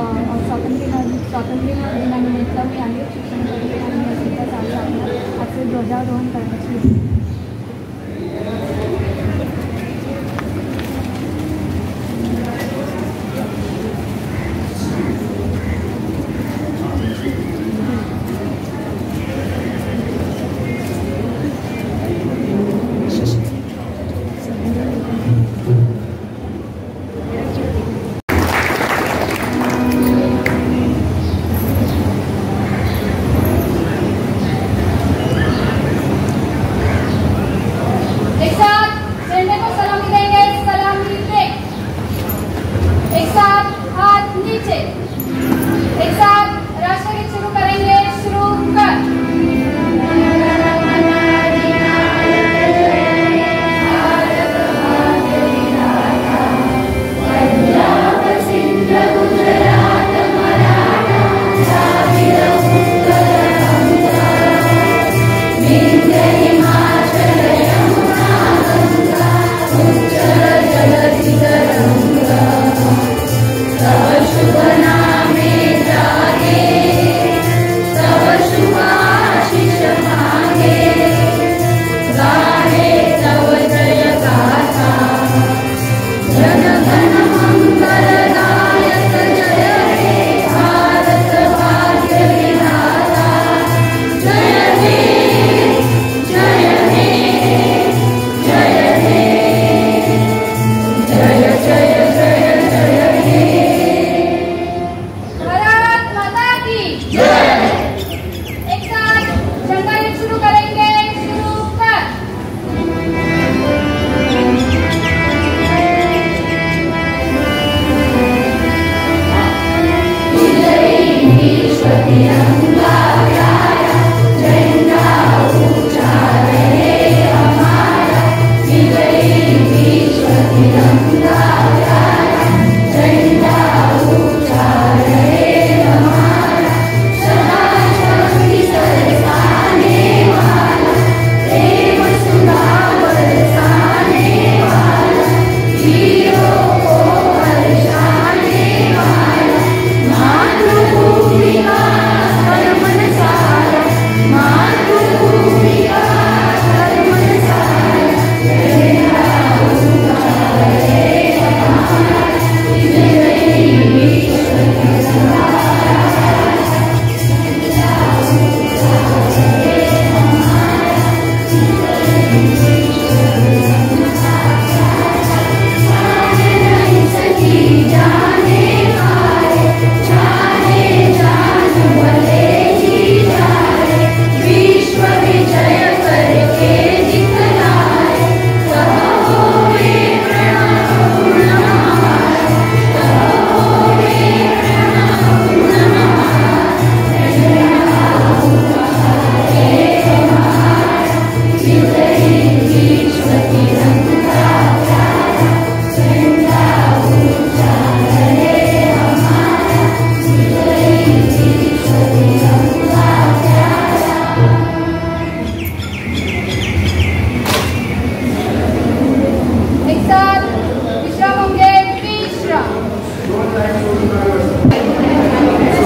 स्वातंत्र्य दिनानिमित्त मी अनेक शिक्षण करते आणि सुद्धा चालू आहे असे ध्वजारोहण करण्याची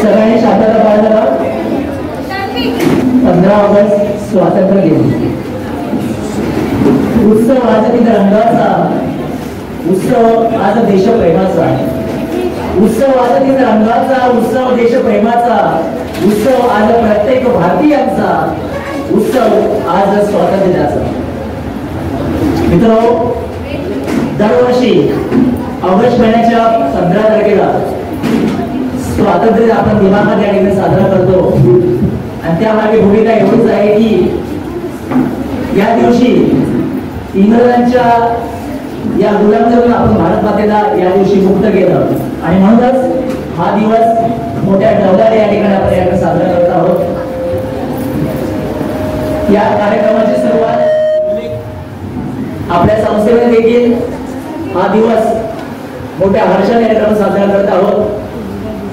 सगळ्यांनी शांतता पाळणार. 15 ऑगस्ट स्वातंत्र्य दिन उत्सव आज दिन रंगाचा, उत्सव आज देशप्रेमाचा, उत्सव आज दिन रंगाचा, उत्सव देशप्रेमाचा, उत्सव आज प्रत्येक भारतीयांचा, उत्सव आज स्वातंत्र्य दिनाचा. मित्रांनो, दरवर्षी ऑगस्ट महिन्याच्या 15 तारखेला स्वातंत्र्य आपण दिनांक त्या ठिकाणी साजरा करतो आणि त्यामागे भूमिका एवढीच आहे की या दिवशी इंग्रजांच्या या गुलामगिरीतून आपण भारत मातेला या दिवशी मुक्त केलं आणि म्हणूनच हा दिवस मोठ्या डौलाने या ठिकाणी आपण या साजरा करत आहोत. या कार्यक्रमाची सुरुवात आपल्या संस्थेने देखील हा दिवस मोठ्या हर्षाने कार्यक्रम साजरा करत आहोत.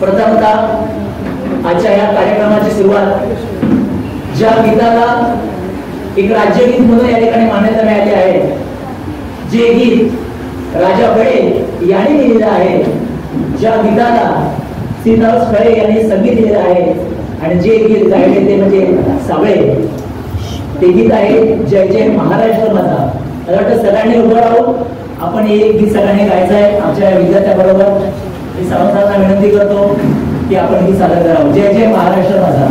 प्रथमतः आजच्या या कार्यक्रमाची सुरुवात ज्या गीताला एक राज्यगीत म्हणून या ठिकाणी मान्यता मिळाली आहे, जे गीत राजा बडे यांनी लिहिलेलं आहे, ज्या गीताला श्रीनिवास खळे यांनी संगीत दिलेलं आहे आणि जे गीत गायले ते म्हणजे सावळे. ते गीत आहे जय जय महाराष्ट्र माझा. मला वाटतं सगळ्यांनी उभं राहून आपण हे गीत सगळ्यांनी गायचं आहे आमच्या विद्यार्थ्याबरोबर. मी सर्वांना विनंती करतो की आपण गीत सादर करावं. जय जय महाराष्ट्र माझा.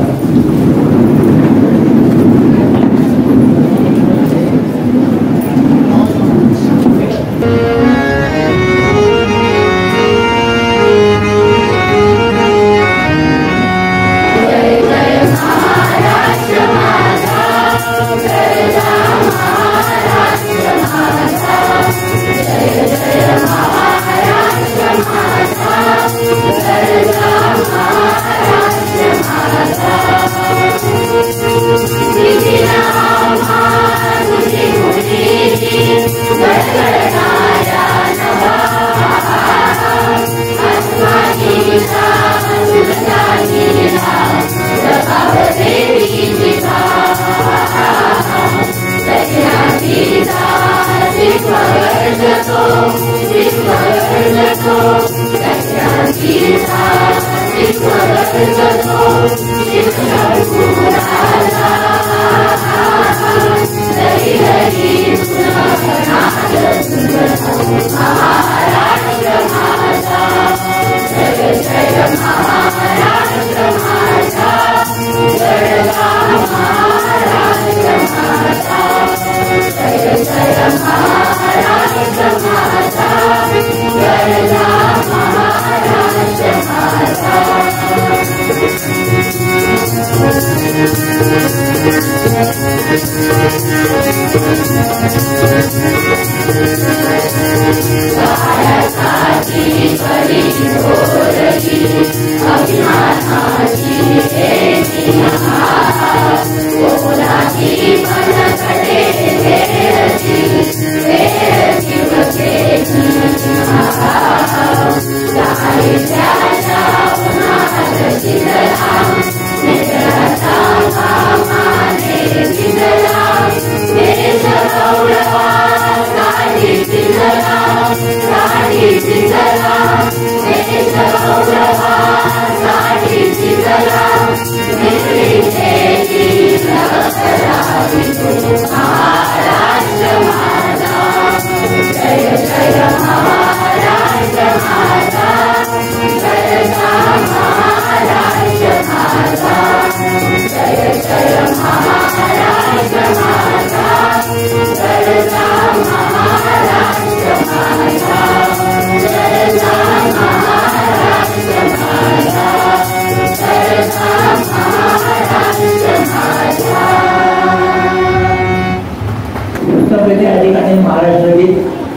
महाराष्ट्र गीत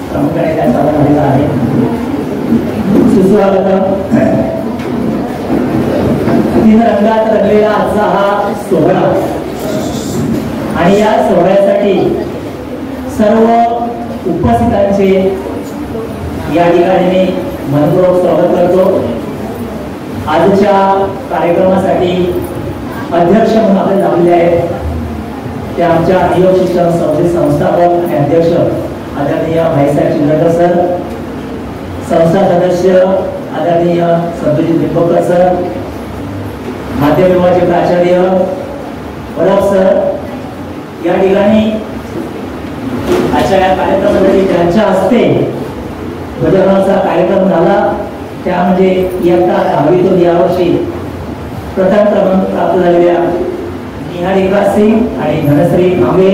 प्रामुख्याने त्या सादर झालेला आहे. सुस्वागतम. तीन रंगात रंगलेला आजचा हा सोहळा आणि या सोहळ्यासाठी सर्व उपस्थितांचे या ठिकाणी मनपूर्वक स्वागत करतो. आजच्या कार्यक्रमासाठी अध्यक्ष म्हणून आपले लाभलेले आहेत ते आमच्या योग शिक्षण संस्थेचे संस्थापक आणि अध्यक्ष आदरणीय भाईसाहेब चिंदकर सर, संस्था सदस्य आदरणीय संतोषजी निंबोकर सर, माध्यमिक विभागाचे प्राचार्य परब सर. या ठिकाणी आजच्या या कार्यक्रमासाठी ज्यांच्या हस्ते ध्वजारोहणाचा कार्यक्रम झाला त्या म्हणजे इयत्ता 10वीतून यावर्षी प्रथम क्रमांक प्राप्त झालेल्या निहारिका सिंग आणि धनश्री आंबे.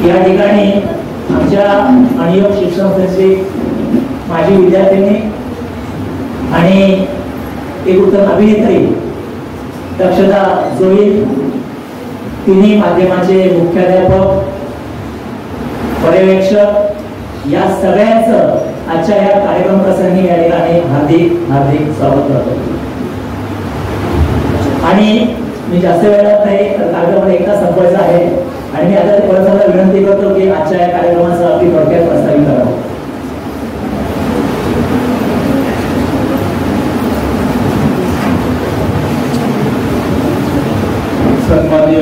या ठिकाणी आमच्या अनियोग शिक्षण संस्थेचे माजी विद्यार्थिनी आणि एक उत्तम अभिनेत्री दक्षता जोईल, तिन्ही माध्यमाचे मुख्याध्यापक पर्यवेक्षक या सगळ्यांचं आजच्या या कार्यक्रम प्रसंगी या ठिकाणी हार्दिक हार्दिक स्वागत करतो. आणि मी जास्त वेळात नाही तर कार्यक्रम एकदा संपवायचा आहे आणि मी आता परत विनंती करतो की आजच्या या कार्यक्रमाचं अगदी थोडक्यात प्रस्तावित करावं. सन्माननीय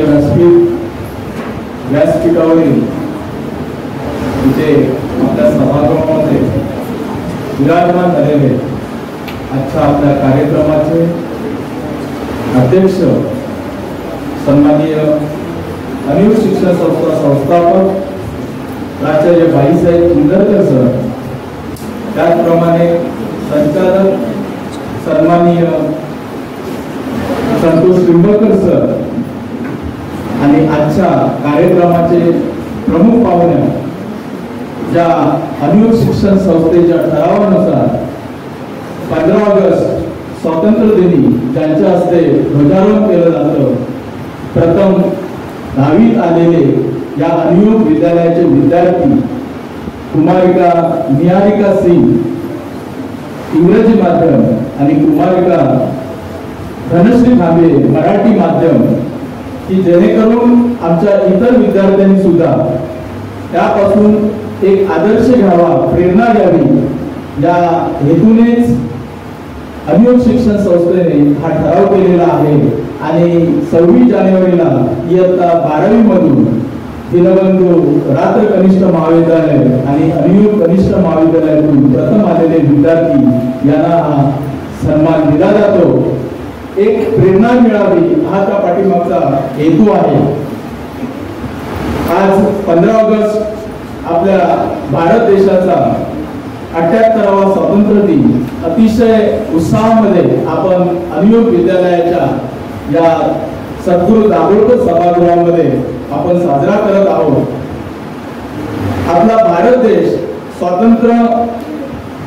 व्यासपीठावरील इथे आपल्या सभागृहामध्ये विराजमान झालेले आजच्या आपल्या कार्यक्रमाचे अध्यक्ष सन्माननीय अनिल शिक्षण संस्था संस्थापक प्राचार्य बाईसाहेब चिंदरकर सर, त्याचप्रमाणे संचालक सन्माननीय संतोष पिंपळकर सर आणि आजच्या कार्यक्रमाचे प्रमुख पाहुणे ज्या अनिल शिक्षण संस्थेच्या ठरावानुसार 15 ऑगस्ट स्वातंत्र्य दिनी ज्यांच्या हस्ते ध्वजारोहण केलं जातं, प्रथम 10वीत आलेले या अनिल विद्यालयाचे विद्यार्थी कुमारिका निहारिका सिंग इंग्रजी माध्यम आणि कुमारिका धनश्री खांबे मराठी माध्यम, की जेणेकरून आमच्या इतर विद्यार्थ्यांनी सुद्धा त्यापासून एक आदर्श घ्यावा, प्रेरणा घ्यावी, या हेतूनेच अनिल शिक्षण संस्थेने हा ठराव केलेला आहे आणि 26 जानेवारीला इयत्ता 12वी मधून दीनबंधू रात्र कनिष्ठ महाविद्यालय आणि अनिल कनिष्ठ महाविद्यालयातून प्रथम आलेले विद्यार्थी यांना हा सन्मान दिला जातो। एक प्रेरणा मिळावी हा त्या पाठीमागचा हेतू आहे। आज 15 ऑगस्ट आपल्या भारत देशाचा 78वा स्वातंत्र्य दिन अतिशय उत्साहामध्ये आपण अनिल विद्यालयाच्या या सद्गुरू दाभोळकर सभागृहामध्ये आपण साजरा करत आहोत। आपला भारत देश स्वातंत्र्य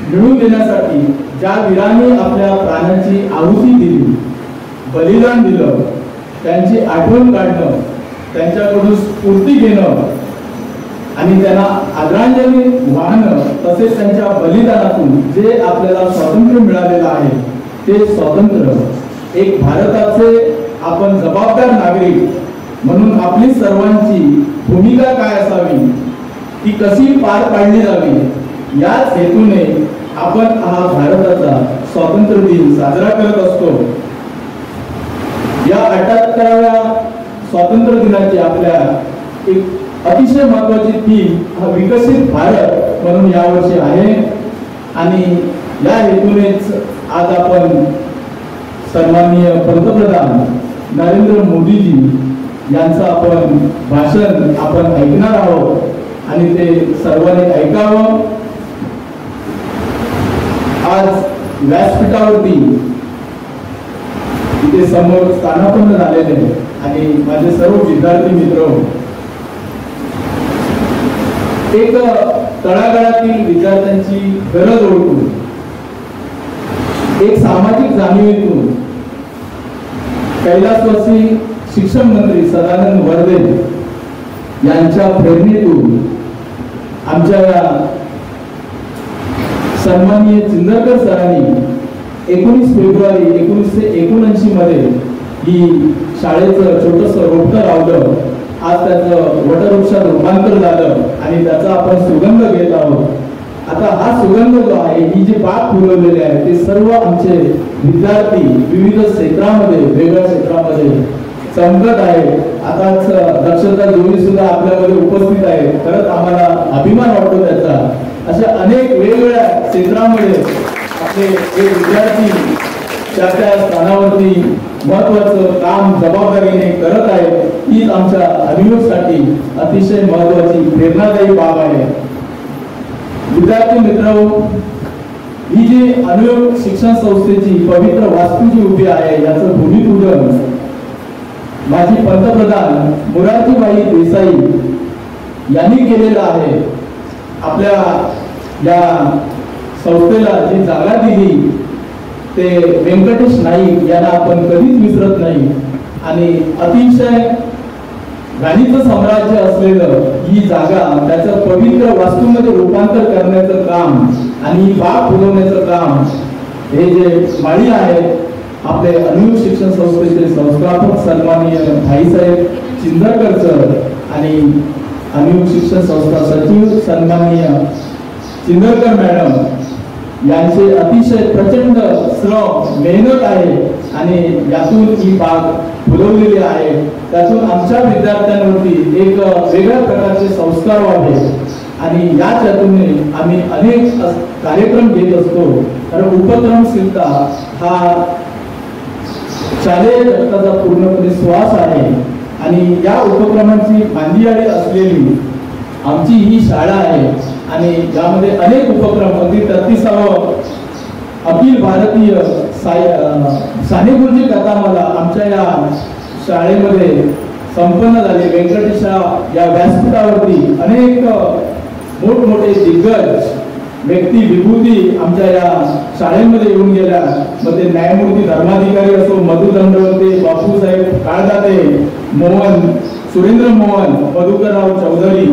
मिळवून देण्यासाठी ज्या वीरांनी आपल्या प्राणाची आहुती दिली, बलिदान दिलं, त्यांची आठवण काढणं, त्यांच्याकडून स्फूर्ती घेणं आणि त्यांना आदरांजली वाहणं, तसेच त्यांच्या बलिदानातून जे आपल्याला स्वातंत्र्य मिळालेलं आहे ते स्वातंत्र्य एक भारताचे आपण जबाबदार नागरिक म्हणून आपली सर्वांची भूमिका काय असावी, ती कशी पार पाडली जावी, याच हेतूने आपण हा भारताचा स्वातंत्र्य दिन साजरा करत असतो। या 78व्या स्वातंत्र्य दिनाची आपल्या एक अतिशय महत्त्वाची थीम हा विकसित भारत म्हणून यावर्षी आहे आणि या हेतूनेच आज आपण सन्माननीय पंतप्रधान नरेंद्र मोदीजी यांचं आपण भाषण आपण ऐकणार आहोत आणि ते सर्वांनी ऐकावं। आज व्यासपीठावरती इथे समोर स्थानापन्न झालेले आणि माझे सर्व विद्यार्थी मित्र, एक तळागाळातील विद्यार्थ्यांची गरज ओळखून, एक सामाजिक जाणीवेतून कैलासवासी शिक्षण मंत्री सदानंद वर्दे यांच्या प्रेरणेतून आमच्या सन्माननीय चिंदरकर सरांनी 19 फेब्रुवारी 1979 मध्ये ही शाळेचं छोटस रोपटं लावलं। आज त्याचं वटवृक्षात रूपांतर झालं आणि त्याचा आपण सुगंध घेत आहोत। आता हा सुगंध जो आहे, ही जी बाग फुलवलेली आहे, ते सर्व आमचे विद्यार्थी विविध क्षेत्रामध्ये, वेगवेगळ्या क्षेत्रामध्ये चमकत आहे। आताच दक्षता जोडी सुद्धा आपल्यामध्ये उपस्थित आहे, खरंच आम्हाला अभिमान वाटतो त्याचा। अशा अनेक वेगवेगळ्या क्षेत्रामध्ये आपले हे विद्यार्थी त्या स्थानावरती महत्वाचं काम जबाबदारीने करत आहेत। हीच आमच्या अनिलसाठी अतिशय महत्वाची प्रेरणादायी बाब आहे। विद्यार्थी मित्रांनो, ही जी अनिल शिक्षण संस्थेची पवित्र वास्तू जी उभी आहे, याचं भूमिपूजन माजी पंतप्रधान मोरारजीभाई देसाई यांनी केलेलं आहे। आपल्या या संस्थेला जी जागा दिली ते व्यंकटेश नाईक यांना आपण कधीच विसरत नाही आणि अतिशय गाणीचं साम्राज्य असलेलं ही जागा त्याचं पवित्र वास्तूमध्ये रूपांतर करण्याचं काम आणि बाग फुलवण्याचं काम हे जे माळी आहे, आपले अनिल शिक्षण संस्थेचे संस्थापक सन्माननीय भाईसाहेब चिंदरकर सर आणि अनिल शिक्षण संस्था सचिव सन्माननीय चिंदरकर मॅडम यांचे अतिशय प्रचंड श्रम मेहनत आहे आणि यातून ही बाग फुलवलेली आहे। त्यातून आमच्या विद्यार्थ्यांवरती एक वेगळ्या प्रकारचे संस्कार व्हावे आणि याच हेतूने आम्ही अनेक कार्यक्रम घेत असतो। आणि उपक्रमशीलता हा शालेय जगताचा पूर्णपणे श्वास आहे आणि या उपक्रमांची मांदियाळी असलेली आमची ही शाळा आहे आणि यामध्ये अनेक उपक्रम अगदी 33वा अखिल भारतीय साने गुरुजी कथामाला आमच्या या शाळेमध्ये संपन्न झाले. व्यंकटेशा या व्यासपीठावरती अनेक मोठमोठे दिग्गज व्यक्ती विभूती आमच्या या शाळेमध्ये येऊन गेल्या. मग ते न्यायमूर्ती धर्माधिकारी असो, मधु दंडवते, बापूसाहेब काळदाते, मोहन सुरेंद्र मोहन, मधुकरराव चौधरी,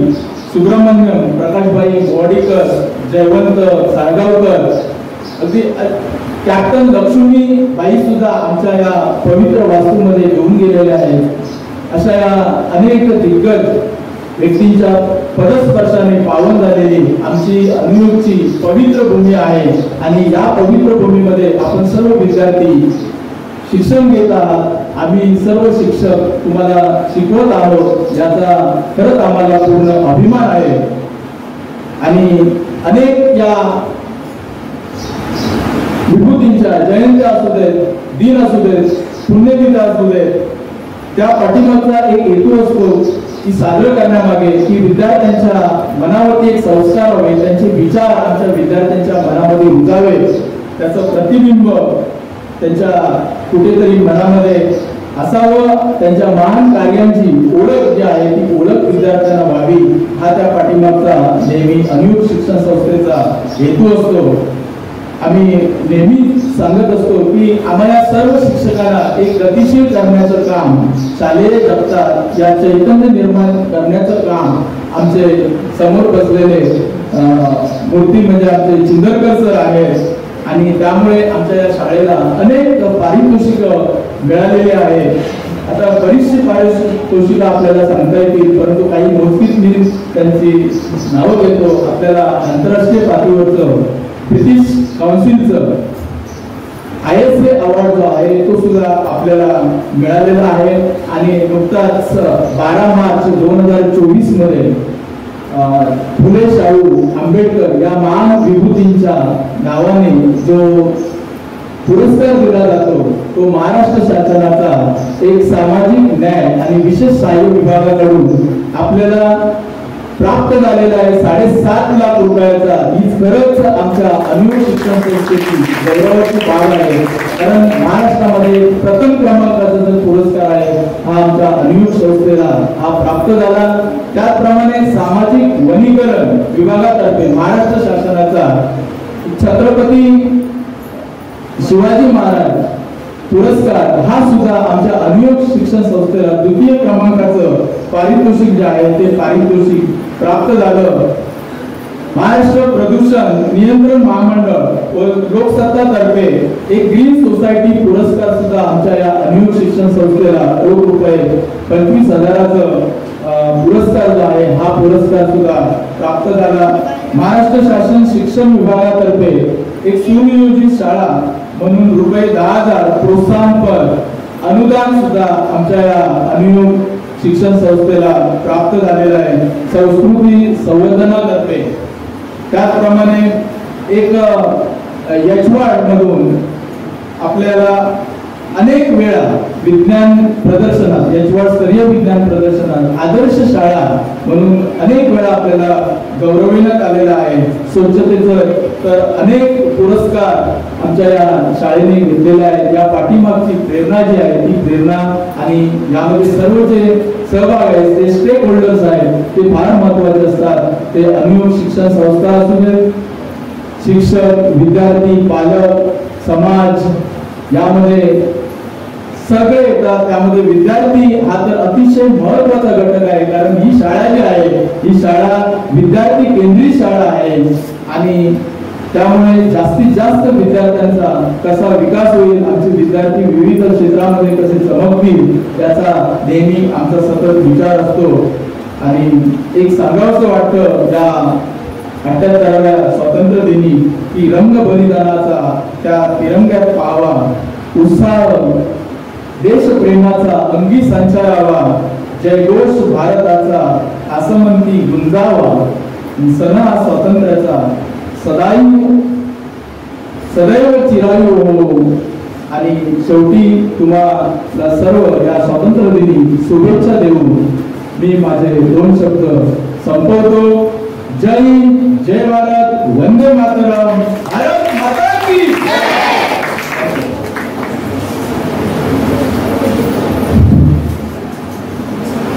सुब्रमण्यम, प्रकाशभाई गोवाडीकर, जयवंत साळगावकर, अगदी कॅप्टन लक्ष्मीबाई सुद्धा आमच्या या पवित्र वास्तूमध्ये येऊन गेलेल्या आहेत. अशा या अनेक दिग्गज व्यक्तींच्या पदस्पर्शाने पावन झालेली आमची अनियोगची पवित्र भूमी आहे आणि या पवित्र भूमीमध्ये आपण सर्व विद्यार्थी शिक्षण घेत आहात. आम्ही सर्व शिक्षक तुम्हाला शिकवत आहोत याचा खरंच आम्हाला पूर्ण अभिमान आहे. आणि अनेक या विभूतींच्या जयंत्या असू देत, दिन असू देत, पुण्यतिथी असू देत, त्या पाठीमागचा एक हेतू असतो की साजरं करण्यामागे की विद्यार्थ्यांच्या मनावरती एक संस्कार व्हावे, त्यांचे विचार आमच्या विद्यार्थ्यांच्या मनामध्ये रुजावे, त्याचं प्रतिबिंब त्यांच्या कुठेतरी मनामध्ये असावं, त्यांच्या महान कार्यांची ओळख जी आहे ती ओळख विद्यार्थ्यांना व्हावी हा त्या पाठीमागचा नेहमी अनियुक्त शिक्षण संस्थेचा हेतू असतो. आम्ही नेहमी सांगत असतो की आम्हाला सर्व शिक्षकांना एक गतिशील करण्याचं काम, शालेय जगतात या चैतन्य निर्माण करण्याचं काम आमचे समोर बसलेले मूर्ती म्हणजे आमचे चिंदरकर सर आहेत. आणि त्यामुळे आमच्या या शाळेला अनेक पारितोषिक मिळालेले आहेत. आता बरीचशी पारितोषिक आपल्याला सांगता येतील, परंतु काही मोजकीच मी त्यांची नावं घेतो. आपल्याला आंतरराष्ट्रीय पातळीवरचं ब्रिटिश काउन्सिलचं ISA अवॉर्ड जो आहे तो सुद्धा आपल्याला मिळालेला आहे. आणि नुकताच 12 मार्च 2024 मध्ये फुले शाहू आंबेडकर या महान विभूतींच्या नावाने जो पुरस्कार दिला जातो तो महाराष्ट्र शासनाचा एक सामाजिक न्याय आणि विशेष सहाय्य विभागाकडून आपल्याला प्राप्त झालेला आहे 7.5 लाख रुपयाचा. ही खरंच आमच्या अनियुक्त शिक्षण संस्थेची गौरवाची बाब आहे. कारण महाराष्ट्रामध्ये प्रथम क्रमांकाचा जो पुरस्कार आहे हा आमच्या अनियुक्त संस्थेला हा प्राप्त झाला. त्याचप्रमाणे सामाजिक वनीकरण विभागातर्फे महाराष्ट्र शासनाचा छत्रपती शिवाजी महाराज पुरस्कार हा सुद्धा आमच्या अनियुक्त शिक्षण संस्थेला 2य क्रमांकाचं पारितोषिक जे आहे ते पारितोषिक प्राप्त झालं. महाराष्ट्र प्रदूषण नियंत्रण महामंडळ व लोकसत्तातर्फे एक ग्रीन सोसायटी पुरस्कार सुद्धा आमच्या या अनियुक्त शिक्षण संस्थेला रोख रुपये 25,000चा पुरस्कार जो आहे हा पुरस्कार सुद्धा प्राप्त झाला. महाराष्ट्र शासन शिक्षण विभागातर्फे एक सुनियोजित शाळा म्हणून रुपये 10,000 प्रोत्साहनपर अनुदान सुद्धा आमच्या या अनियुक्त शिक्षण संस्थेला प्राप्त झालेलं आहे संस्कृती संवर्धनातर्फे. त्याचप्रमाणे एक यशवाड मधून आपल्याला अनेक वेळा विज्ञान प्रदर्शनात, यशवाड स्तरीय विज्ञान प्रदर्शनात आदर्श शाळा म्हणून अनेक वेळा आपल्याला गौरविण्यात आलेला आहे. स्वच्छतेचं तर अनेक पुरस्कार आमच्या या शाळेने घेतलेले आहेत. या पाठीमागची प्रेरणा जी आहे ती प्रेरणा आणि यामध्ये सर्व जे सहभाग आहेत ते स्टेक होल्डर्स आहेत ते फार महत्वाचे असतात. ते अनियुक्त शिक्षण संस्था असू दे, शिक्षक, विद्यार्थी, पालक, समाज यामध्ये सगळे येतात. त्यामध्ये विद्यार्थी हा तर अतिशय महत्वाचा घटक आहे. कारण ही शाळा जी आहे ही शाळा विद्यार्थी केंद्रित शाळा आहे आणि त्यामुळे जास्तीत जास्त विद्यार्थ्यांचा कसा विकास होईल, आमचे विद्यार्थी विविध क्षेत्रामध्ये कसे चमकतील याचा नेहमी आमचा सतत विचार असतो. आणि एक सांगावंसं वाटतं या 78व्या स्वातंत्र्य दिनी की रंग बलिदानाचा त्या तिरंग्यात पाहावा, उत्साह देशप्रेमाचा अंगी संचारावा, जयघोष भारताचा आसमंती गुंजावा, सण हा स्वातंत्र्याचा सदाई सदैव चिरायू हो. आणि शेवटी तुम्हाला सर्व या स्वातंत्र्य दिनी शुभेच्छा देऊन मी माझे 2 शब्द संपवतो. जय हिंद, जय भारत, वंदे मातरम, भारत माता की.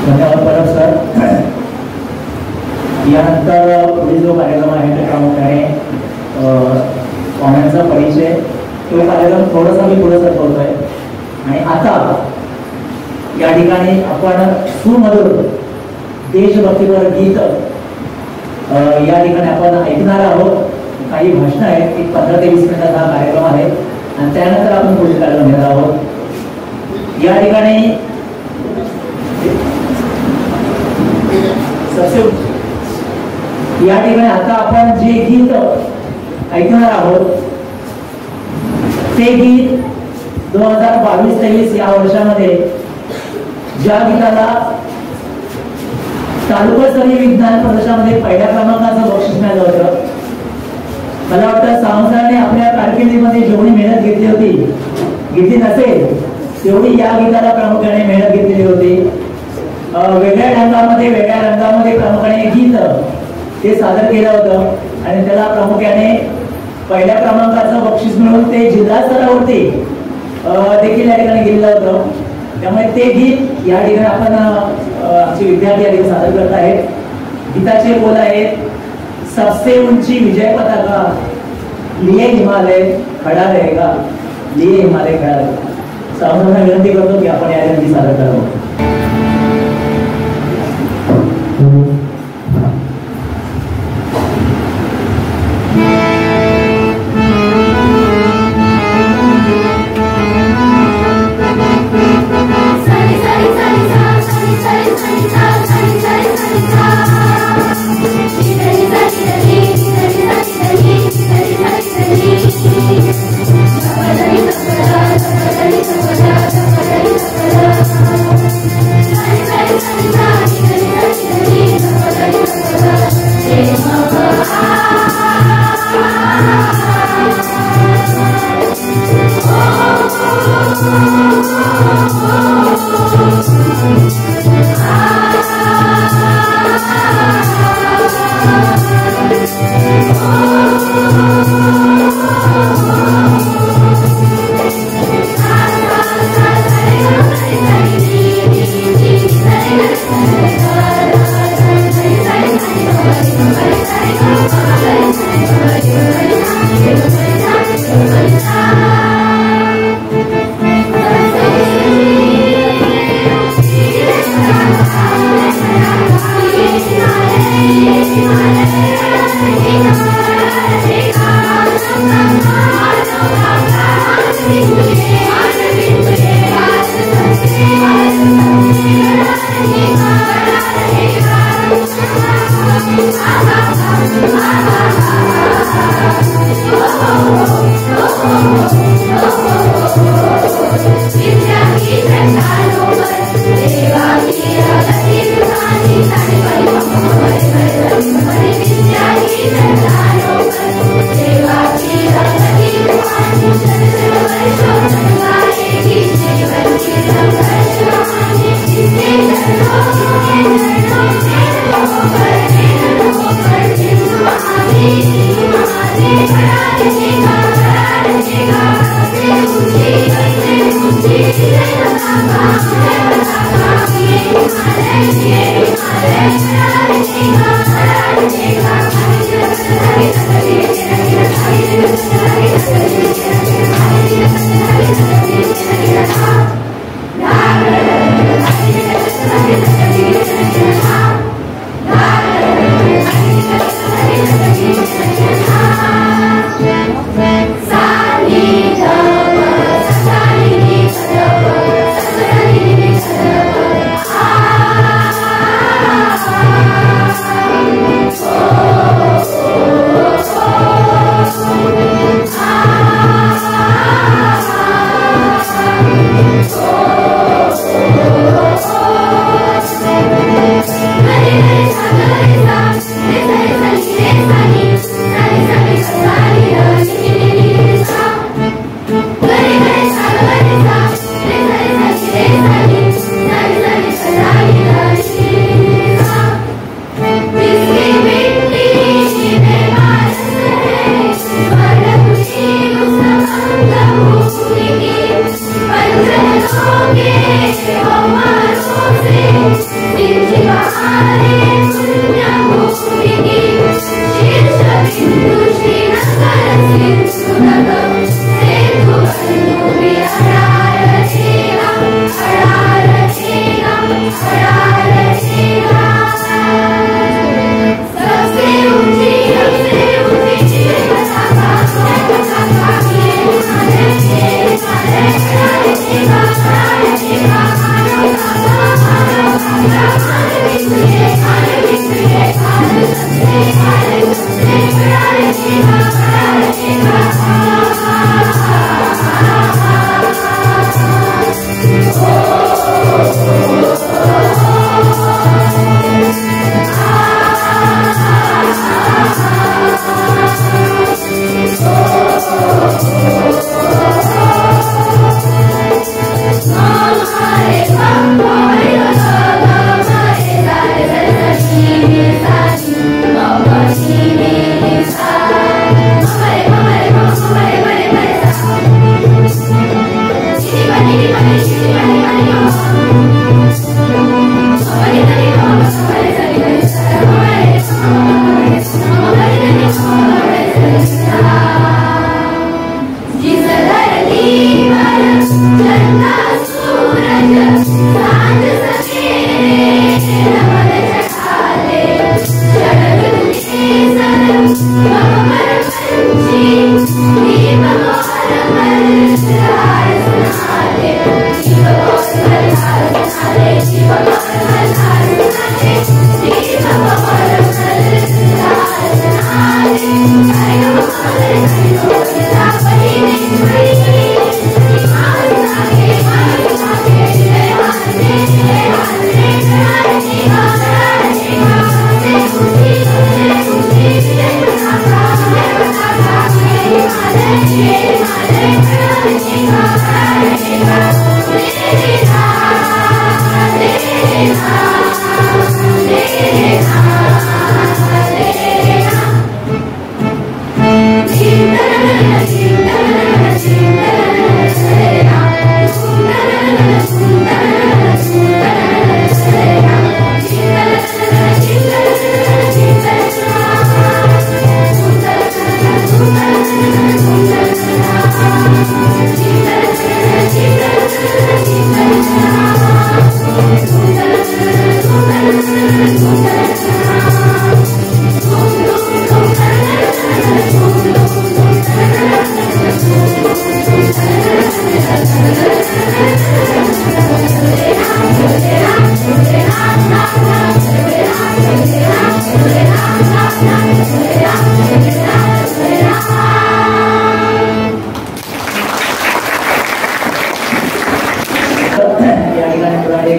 धन्यवाद परब सर. यानंतर पुढील जो कार्यक्रम आहे तो प्रामुख्याने पाहुण्यांचा परिचय. तो कार्यक्रम थोडासा मी पुढे सरकवतोय. आणि आता या ठिकाणी आपण सुमधुर देशभक्तीपर गीत या ठिकाणी आपण ऐकणार आहोत. काही भाषणं आहेत. एक 15 ते 20 मिनिटाचा हा कार्यक्रम आहे आणि त्यानंतर आपण पुढील कार्यक्रम घेणार आहोत. या ठिकाणी या ठिकाणी आता आपण जे गीत ऐकणार आहोत ते गीत 2022-23 या वर्षामध्ये ज्या गीताला तालुकास्तरीय विज्ञान प्रदर्शनामध्ये पहिल्या क्रमांकाचं बक्षीस मिळालं होतं. मला वाटतं सावंतराने आपल्या कारकिर्दीमध्ये जेवढी मेहनत घेतली नसेल तेवढी या गीताला प्रामुख्याने मेहनत घेतलेली होती. वेगळ्या रंगामध्ये प्रामुख्याने गीत ते सादर केलं होतं आणि त्याला प्रामुख्याने पहिल्या क्रमांकाचं बक्षीस मिळून ते जिल्हा स्तरावरती देखील या ठिकाणी गेलेलं होतं. त्यामुळे ते गीत या ठिकाणी आपण आमचे विद्यार्थी या ठिकाणी सादर करत आहेत. गीताचे बोल आहेत, सबसे ऊंची विजय पताका लिए हिमालय खडा रहेगा, लिए हिमालय खडा रहेगा. सावंतांना विनंती करतो की आपण या ठिकाणी सादर करावं. Thank you.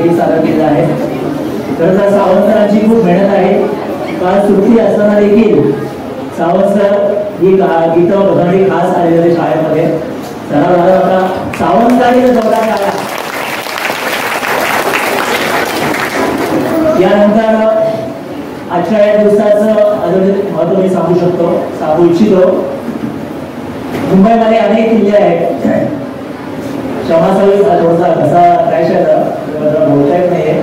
गीत सादर केलेलं आहे. खरं तर सावंत सरांची खूप मेहनत आहे. काल सुट्टी असताना देखील सावंत सर ही गीतं बघण्यासाठी खास आलेले होते शाळेमध्ये. सराव झाला होता. सावंत सरांनी जोरदार टाळ्या. यानंतर आजच्या या दिवसाचं अजून महत्व मी सांगू इच्छितो. मुंबईमध्ये अनेक किल्ले आहेत. क्षमासावी थोडासा कसा क्रॅश आहे, बोलता येत नाहीये.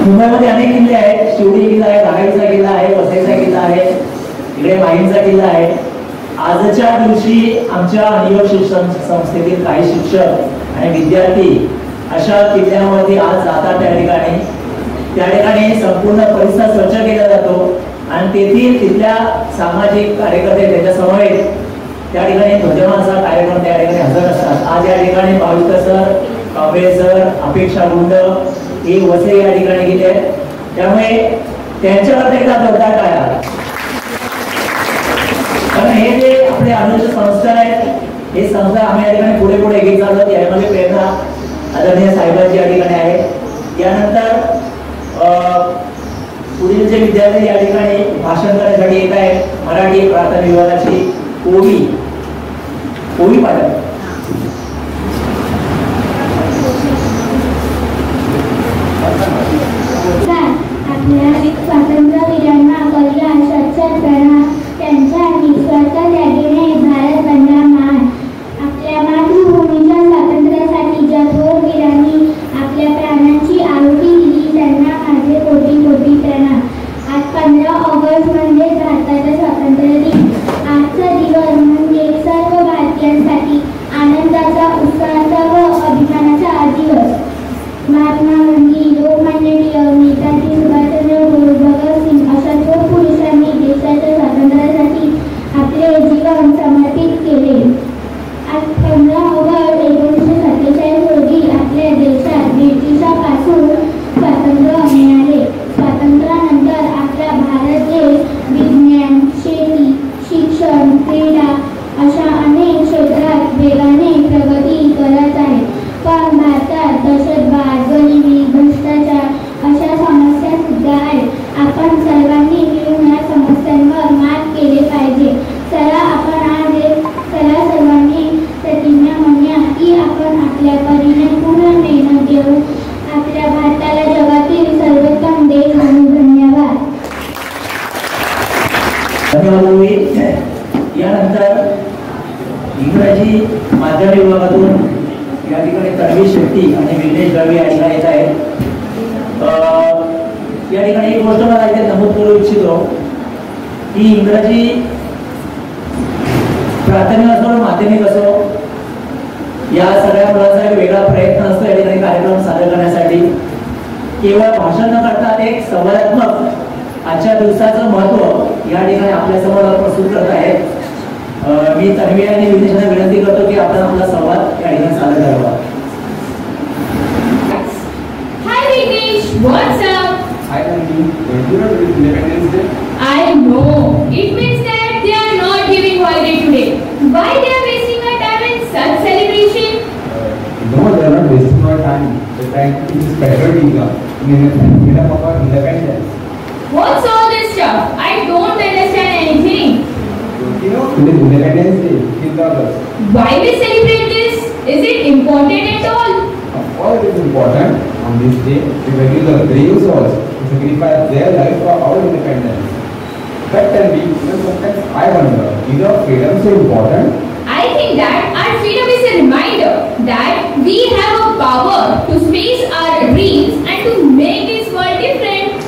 मुंबईमध्ये अनेक किल्ले आहेत. शिवडी किल्ला आहे, रागाईचा किल्ला आहे, वसईचा किल्ला आहे, इकडे माहीमचा किल्ला आहे. आजच्या दिवशी आमच्या हरियोग शिक्षण संस्थेतील काही शिक्षक आणि विद्यार्थी अशा किल्ल्यावरती आज जातात. त्या ठिकाणी संपूर्ण परिसर स्वच्छ केला जातो आणि तिथल्या सामाजिक कार्यकर्ते त्याच्या समवेत त्या ठिकाणी ध्वजवंदनाचा कार्यक्रम त्या ठिकाणी हजर असतात. आज या ठिकाणी भाविक सर, कांबळे सर, अपेक्षा गुंड हे वसई या ठिकाणी गेले. त्यामुळे त्यांच्यावर एकदा जोरदार टाळ्या. कारण हे जे आपले आदर्श संस्कार आहेत, हे संस्कार आम्ही या ठिकाणी पुढे पुढे घेत चालतो. यामध्ये प्रेरणा आदरणीय साहेबांची या ठिकाणी आहे. यानंतर पुढील जे विद्यार्थी या ठिकाणी भाषण करण्यासाठी येत आहेत, मराठी प्रार्थना विभागाची ओवी पाटील. आपल्या स्वातंत्र्यवीरांना कल्याण सच्चर प्रणा. त्यांच्या निस्वार्थ त्यागीने भारत बनला मान. आपल्या मातृभूमीच्या स्वातंत्र्यासाठी ज्या थोर वीरांनी आपल्या प्राणांची आहुती दिली त्यांना माझे कोटी कोटी प्रणाम. आज 15 ऑगस्ट म्हणजे भारताचा स्वातंत्र्य दिन. आजचा दिवस म्हणजे सर्व भारतीयांसाठी आनंदाचा, उत्साहाचा व अभिमानाचा दिवस. महात्मा गांधी, लोकमान्य टिळक, नेताजी सुभाषचंद्र बोस, भगतसिंग अशा थोर पुरुषांनी देशाच्या स्वातंत्र्यासाठी आपले जीवन समर्पित केले. आज 15 ऑगस्ट 1947 रोजी आपल्या देशात ब्रिटिशांपासून स्वातंत्र्य मिळाले. स्वातंत्र्यानंतर आपला भारत देश विज्ञान, शेती, शिक्षण, क्रीडा अशा अनेक क्षेत्रात वेगाने प्रगती करत आहे. पण भारतात दहशतवाद, गरिबी, भ्रष्टाचार अशा समस्या सुद्धा आहेत. आपण सर्वांनी मिळून या समस्यांवर मात केले पाहिजे. चला सर्वांनी प्रतिज्ञा म्हणूया की आपण आपल्या परीने पूर्ण मेहनत घेऊन आपल्या भारताला जगातील सर्वोत्तम देश बनवू. धन्यवाद. यानंतर इंग्रजी माध्यमिक विभागातून या ठिकाणी तन्वी शेट्टी आणि विघ्नेश दळवी या ठिकाणी येत आहेत. या ठिकाणी एक गोष्ट मला इथे नमूद करू इच्छितो की इंग्रजी प्राथमिक असो माध्यमिक असो या सगळ्या मुलांचा एक वेगळा प्रयत्न असतो या ठिकाणी कार्यक्रम सादर करण्यासाठी. केवळ भाषण न करता एक संवादात्मक आजच्या दिवसाचं महत्व या ठिकाणी आपल्या समोर प्रस्तुत करत आहेत. मी तन्वी आणि विघ्नेशांना विनंती करतो की आपण आपला संवाद या ठिकाणी सादर करावा. Hi Vignesh, what's up? Hi Tanvi, don't you know it is Independence Day? I know. It means that they are not giving holiday today. Why they are wasting our time in such celebration? No, they are not wasting our time. They are trying to teach patriotism in our independence. What's all this stuff? I don't understand anything. Don't you know it is Independence Day, 15th August. Why we celebrate this? Is it important at all? Of course it is important. On this day, we value the brave souls who sacrificed their life for our independence. But Tanvi, sometimes I wonder, is our freedom so important? I think that our freedom is a reminder that we have a power to face our dreams and to make this world different.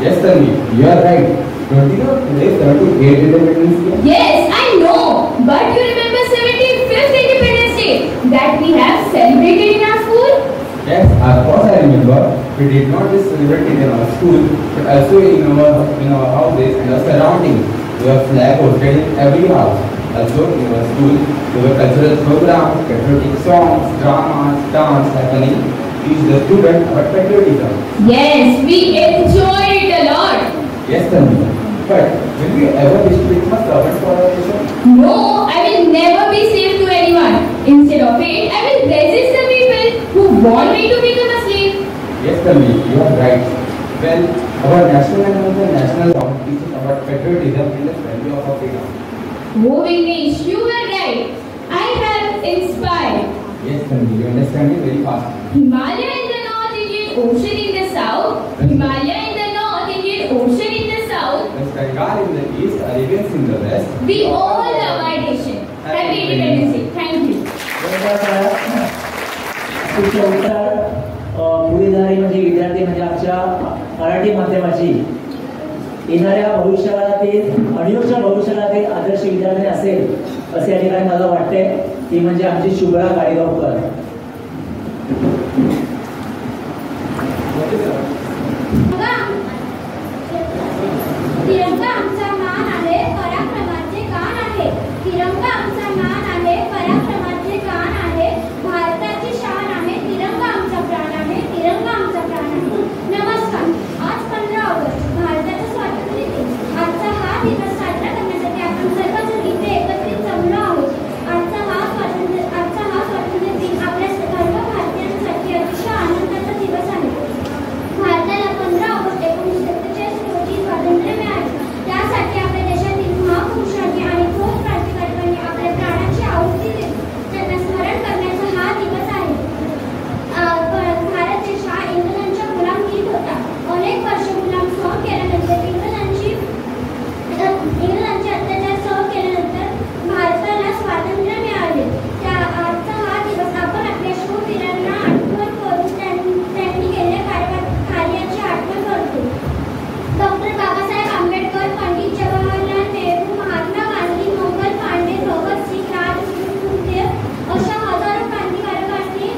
Yes Tanvi, you are right. Don't you know today is 78th Independence Day? Yes, I know. But you remember 75th Independence Day that we have celebrated in our school? Yes, of course I remember. We did not just celebrate it in our school, but also in our houses and our surroundings. We have flag hosted in every house. Also in our school, there were cultural programs, patriotic songs, dramas, dance happening. Teach the students about patriotism. Yes, we enjoyed it a lot. Yes, Tanvi. But will we ever wish to become a servant for our nation? No, I will never be slave to anyone. Instead of it, I will resist the people who want me to be Tanvi, you are right. Well, our national anthem is a national song teaching about patriotism and the value of our freedom. Oh Vignesh, you were right. I have inspired. Yes, Tanvi, you understand it very fast. Himalaya in the north, Indian Ocean in the south. Himalaya in the north, Indian Ocean in the south. West Bengal in the east, Arabians in the west. We all love our nation. Happy Independence Day. Thank you. तुमच्या उत्तर पुढे जाणारी म्हणजे विद्यार्थी म्हणजे आमच्या मराठी माध्यमाची येणाऱ्या भविष्यकाळातील अनियोगच्या भविष्यकाळातील आदर्श विद्यार्थी असेल असे या ठिकाणी मला वाटते. ती म्हणजे आमची शुभ्रा गाडेगावकर. तिरंगा आमचा मान आहे, पराक्रमाचे गाण आहे. तिरंगा आमचा मान आहे, पराक्रमाचे गाण आहे. भारताची शान आहे, तिरंगा आमचा प्राण आहे, तिरंगा आमचा प्राण आहे. नमस्कार. आज 15 ऑगस्ट भारताचा स्वातंत्र्य दिन. आजचा हा दिवस साजरा करण्यासाठी आपण सर्वजण इथे एकत्रित जमलो आहोत. आजचा हा स्वातंत्र्य दिन आपल्या सर्व भारतीयांसाठी अतिशय आनंदाचा दिवस आहे. भारताला 15 ऑगस्ट 1947 रोजी स्वातंत्र्य मिळाले. त्यासाठी आपल्या देशातील महापुरुषांनी आणि थोर क्रांतिकारकांनी आपल्या प्राणाची आहुती दिली. त्यांना स्मरण करण्याचा हा दिवस आहे. भारत देश हा इंग्रजांच्या गुलामगिरीत होता. अनेक वर्ष गुलाम सहन केल्यानंतर इंग्रजांचे अत्याचार सहन केल्यानंतर भारताला स्वातंत्र्य मिळाले. आजचा हा दिवस आपण आपल्या शूरवीरांना आठवण करून त्यांनी केलेल्या कार्याची आठवण करतो. डॉक्टर बाबासाहेब आंबेडकर, पंडित जवाहरलाल नेहरू, महात्मा गांधी, मंगल पांडे, भगतसिंग, राजगुरू, सुखदेव अशा हजारो क्रांतिकारकांनी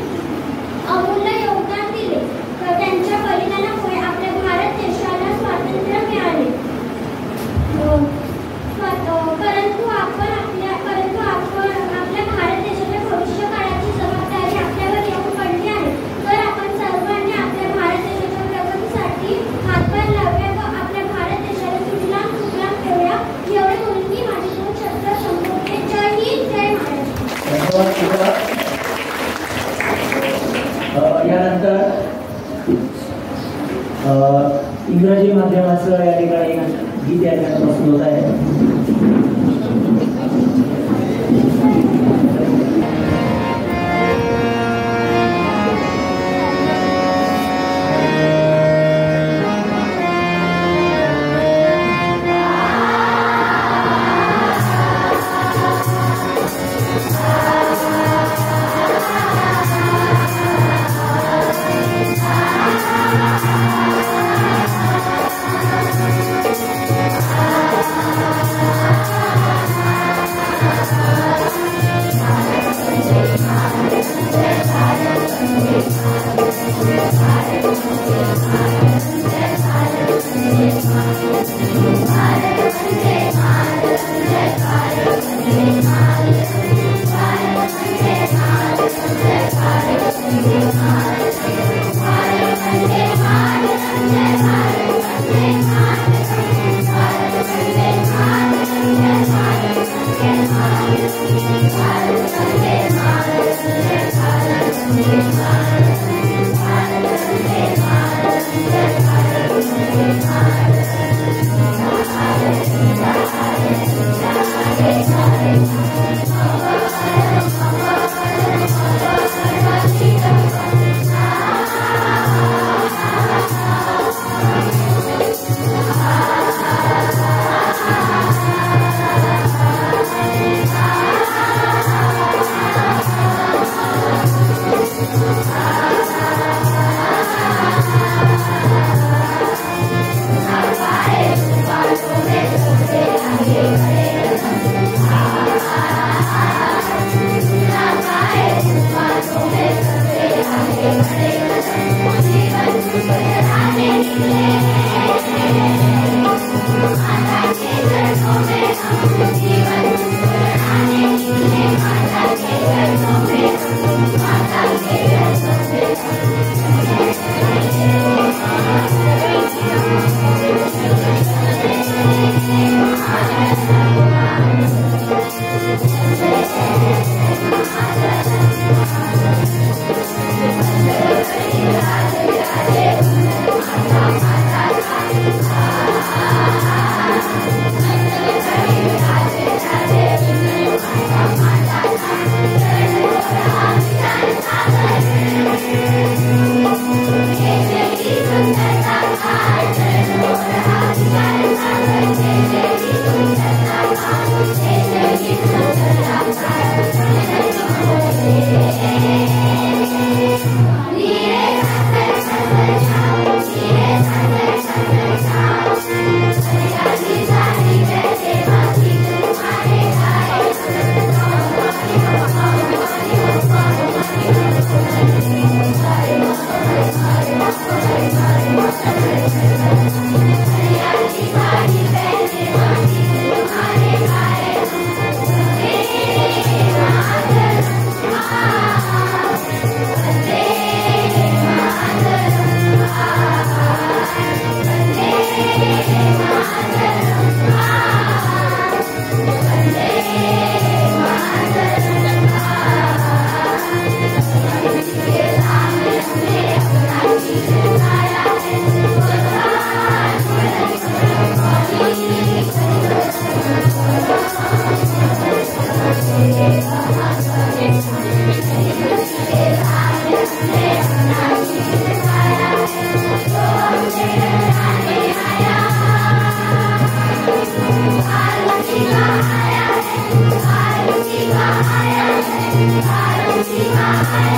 अमूल्य योगदान दिले. त्यांच्या बलिदानामुळे आपल्या भारत देशाला स्वातंत्र्य मिळाले. परंतु आपण आपल्या भारत देशाच्या भविष्य काळाची जबाबदारी आपल्यावर येऊन पडली आहे. तर आपण सर्वांनी आपल्या भारत देशाच्या प्रगतीसाठी हातभार लावूया व आपल्या भारत देशाला सुजलाम सुफलाम ठेवूया. एवढे बोलून मी माझे 2 शब्द संपवते. जय हिंद, जय महाराष्ट्र. यानंतर इंग्रजी माध्यमाचं या ठिकाणी गीत या ठिकाणी प्रस्तुत होत आहे. Thank you. Hare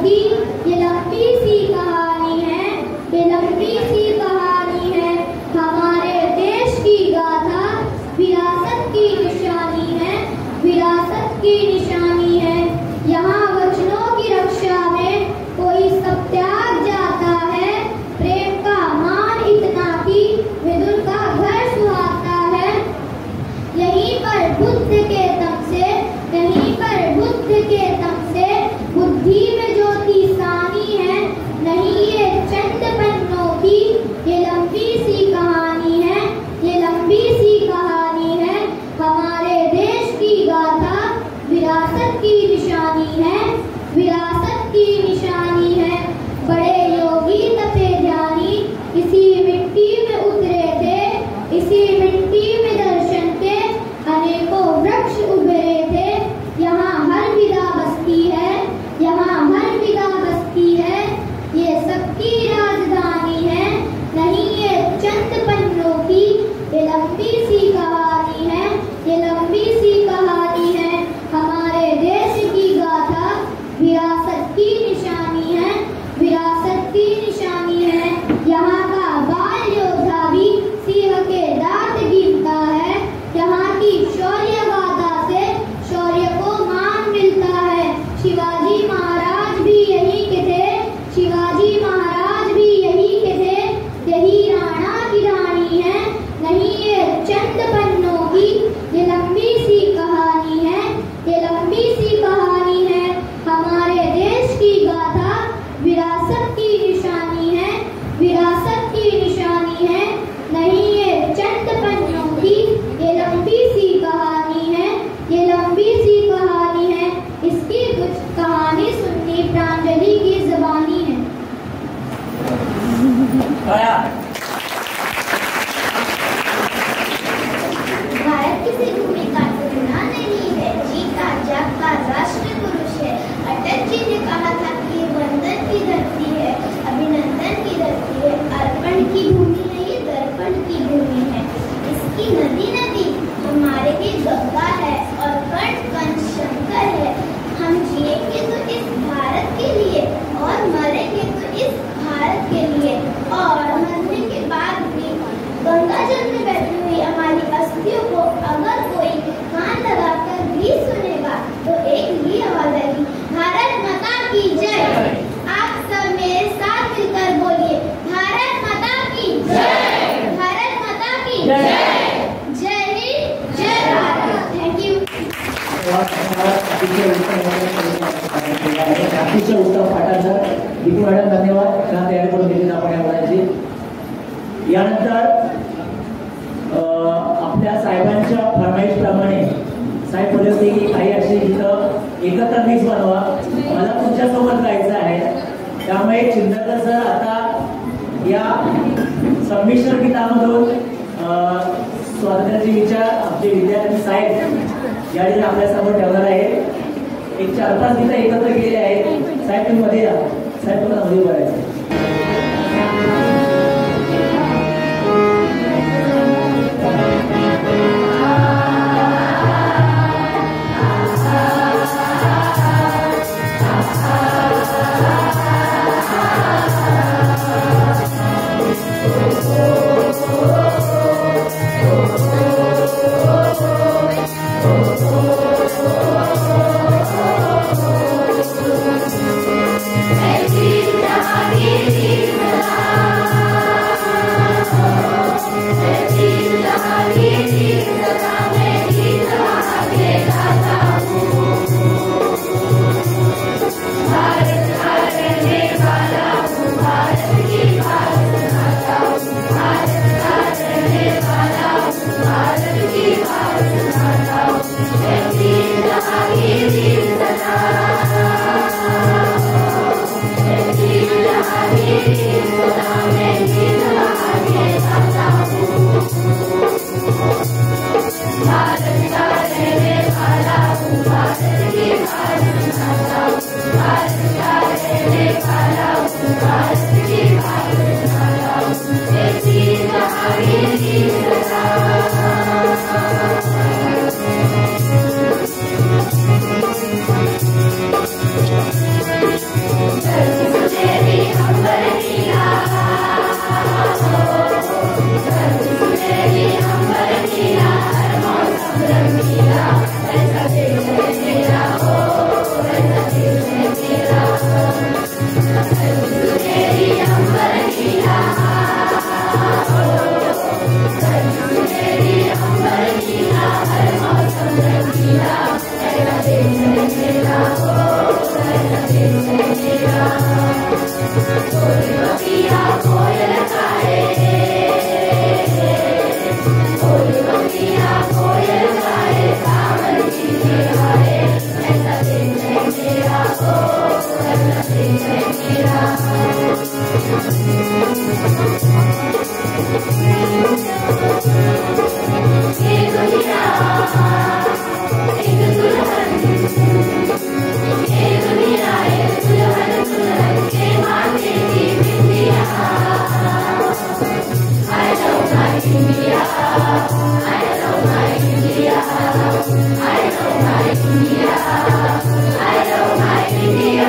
की ये लंबी सी कहानी है, ये लंबी सी कहानी है। हमारे देश की गाथा विरासत की निशानी है, विरासत की निशानी है। यहाँ वचनों की रक्षा में कोई सब त्याग जाता है, प्रेम का मान इतना कि विदुर का घर सुहाता है। यहीं पर बुद्ध के दम से, यहीं पर बुद्ध के दम से बुद्धि में ज्योति सानी है। नहीं ये चंद पन्नों की ये लंबी सी कहानी है, ये लंबी सी कहानी है। हमारे देश की गाथा विरासत की निशानी है, विरासत की निशानी है। बड़े योगी तपे ध्यानी इसी मिट्टी में उतरे थे, इसी मिट्टी में दर्शन थे, अनेकों वृक्ष उभरे थे। यहाँ हर विदा बसती है, यहाँ हर विदा बसती है। ये सबकी राजधानी है, नहीं ये चंद पन्नों की ये लंबी सी कहानी है, ये लंबी सी कहानी है। हमारे देश की गाथा विरासत की निशानी है, विरासत की निशानी है। यहाँ का बाल योद्धा भी सिंह के दांत गिनता है। यहाँ की शौर्य गाथा से शौर्य को मान मिलता है। शिवाजी महाराज भी यही के थे, शिवाजी महाराज भी यही के थे। यही राणा की रानी है, नहीं ये चंद पन्नों की ये लंबी सी कहानी है, ये लंबी सी कहानी है। हमारे देश की गाथा विरासत की निशानी है, विरासत की निशानी है। नहीं ये चंद पन्नों की ये लंबी सी कहानी है, ये लंबी सी कहानी है। इसकी कुछ कहानी सुननी प्रांजलि की ज़बानी है। भारत किसी भूमि का टुकड़ा नहीं है, जीता जागता राष्ट्र पुरुष है। अटल जी ने कहा था कि ये वंदन की धरती है, अभिनंदन की धरती है, अर्पण की भूमि है, ये दर्पण की भूमि है। इसकी नदी नदी हमारे भी गंगा है और कण कण शंकर है। हम जिएंगे तो इस भारत के लिए और मरेंगे तो इस भारत के लिए। और मरने के बाद भी गंगा जल में बैठी हुई हमारी अस्थियों को अगर कोई कान लगाकर भी सुनेगा तो एक ही आवाज आएगी, भारत माता की जय। आप सब मेरे साथ मिलकर बोलिए, भारत माता की जय, भारत माता की जय। जय हिंद, जय भारत। Thank you. अतिशय उत्तम पाठांतर विकी मॅडम, धन्यवाद. छान तयारी करून घेतली आपण या मुलांची. यानंतर आपल्या साहेबांच्या फरमाईशप्रमाणे साहेब बोलले होते की काही असे इथं एकत्र मिक्स बनवा, मला तुमच्यासोबत जायचं आहे. त्यामुळे चिंदकर सर आता या संमिश्र गीतामधून स्वातंत्र्याचे विचार आपले विद्यार्थी साहेब या ठिकाणी आपल्यासमोर ठेवणार आहे. एक 4-5 गीतं एकत्र केले आहेत. साहेब तुम्ही मध्ये या, साहेब तुम्हाला मध्ये बोलायचं. I know my India.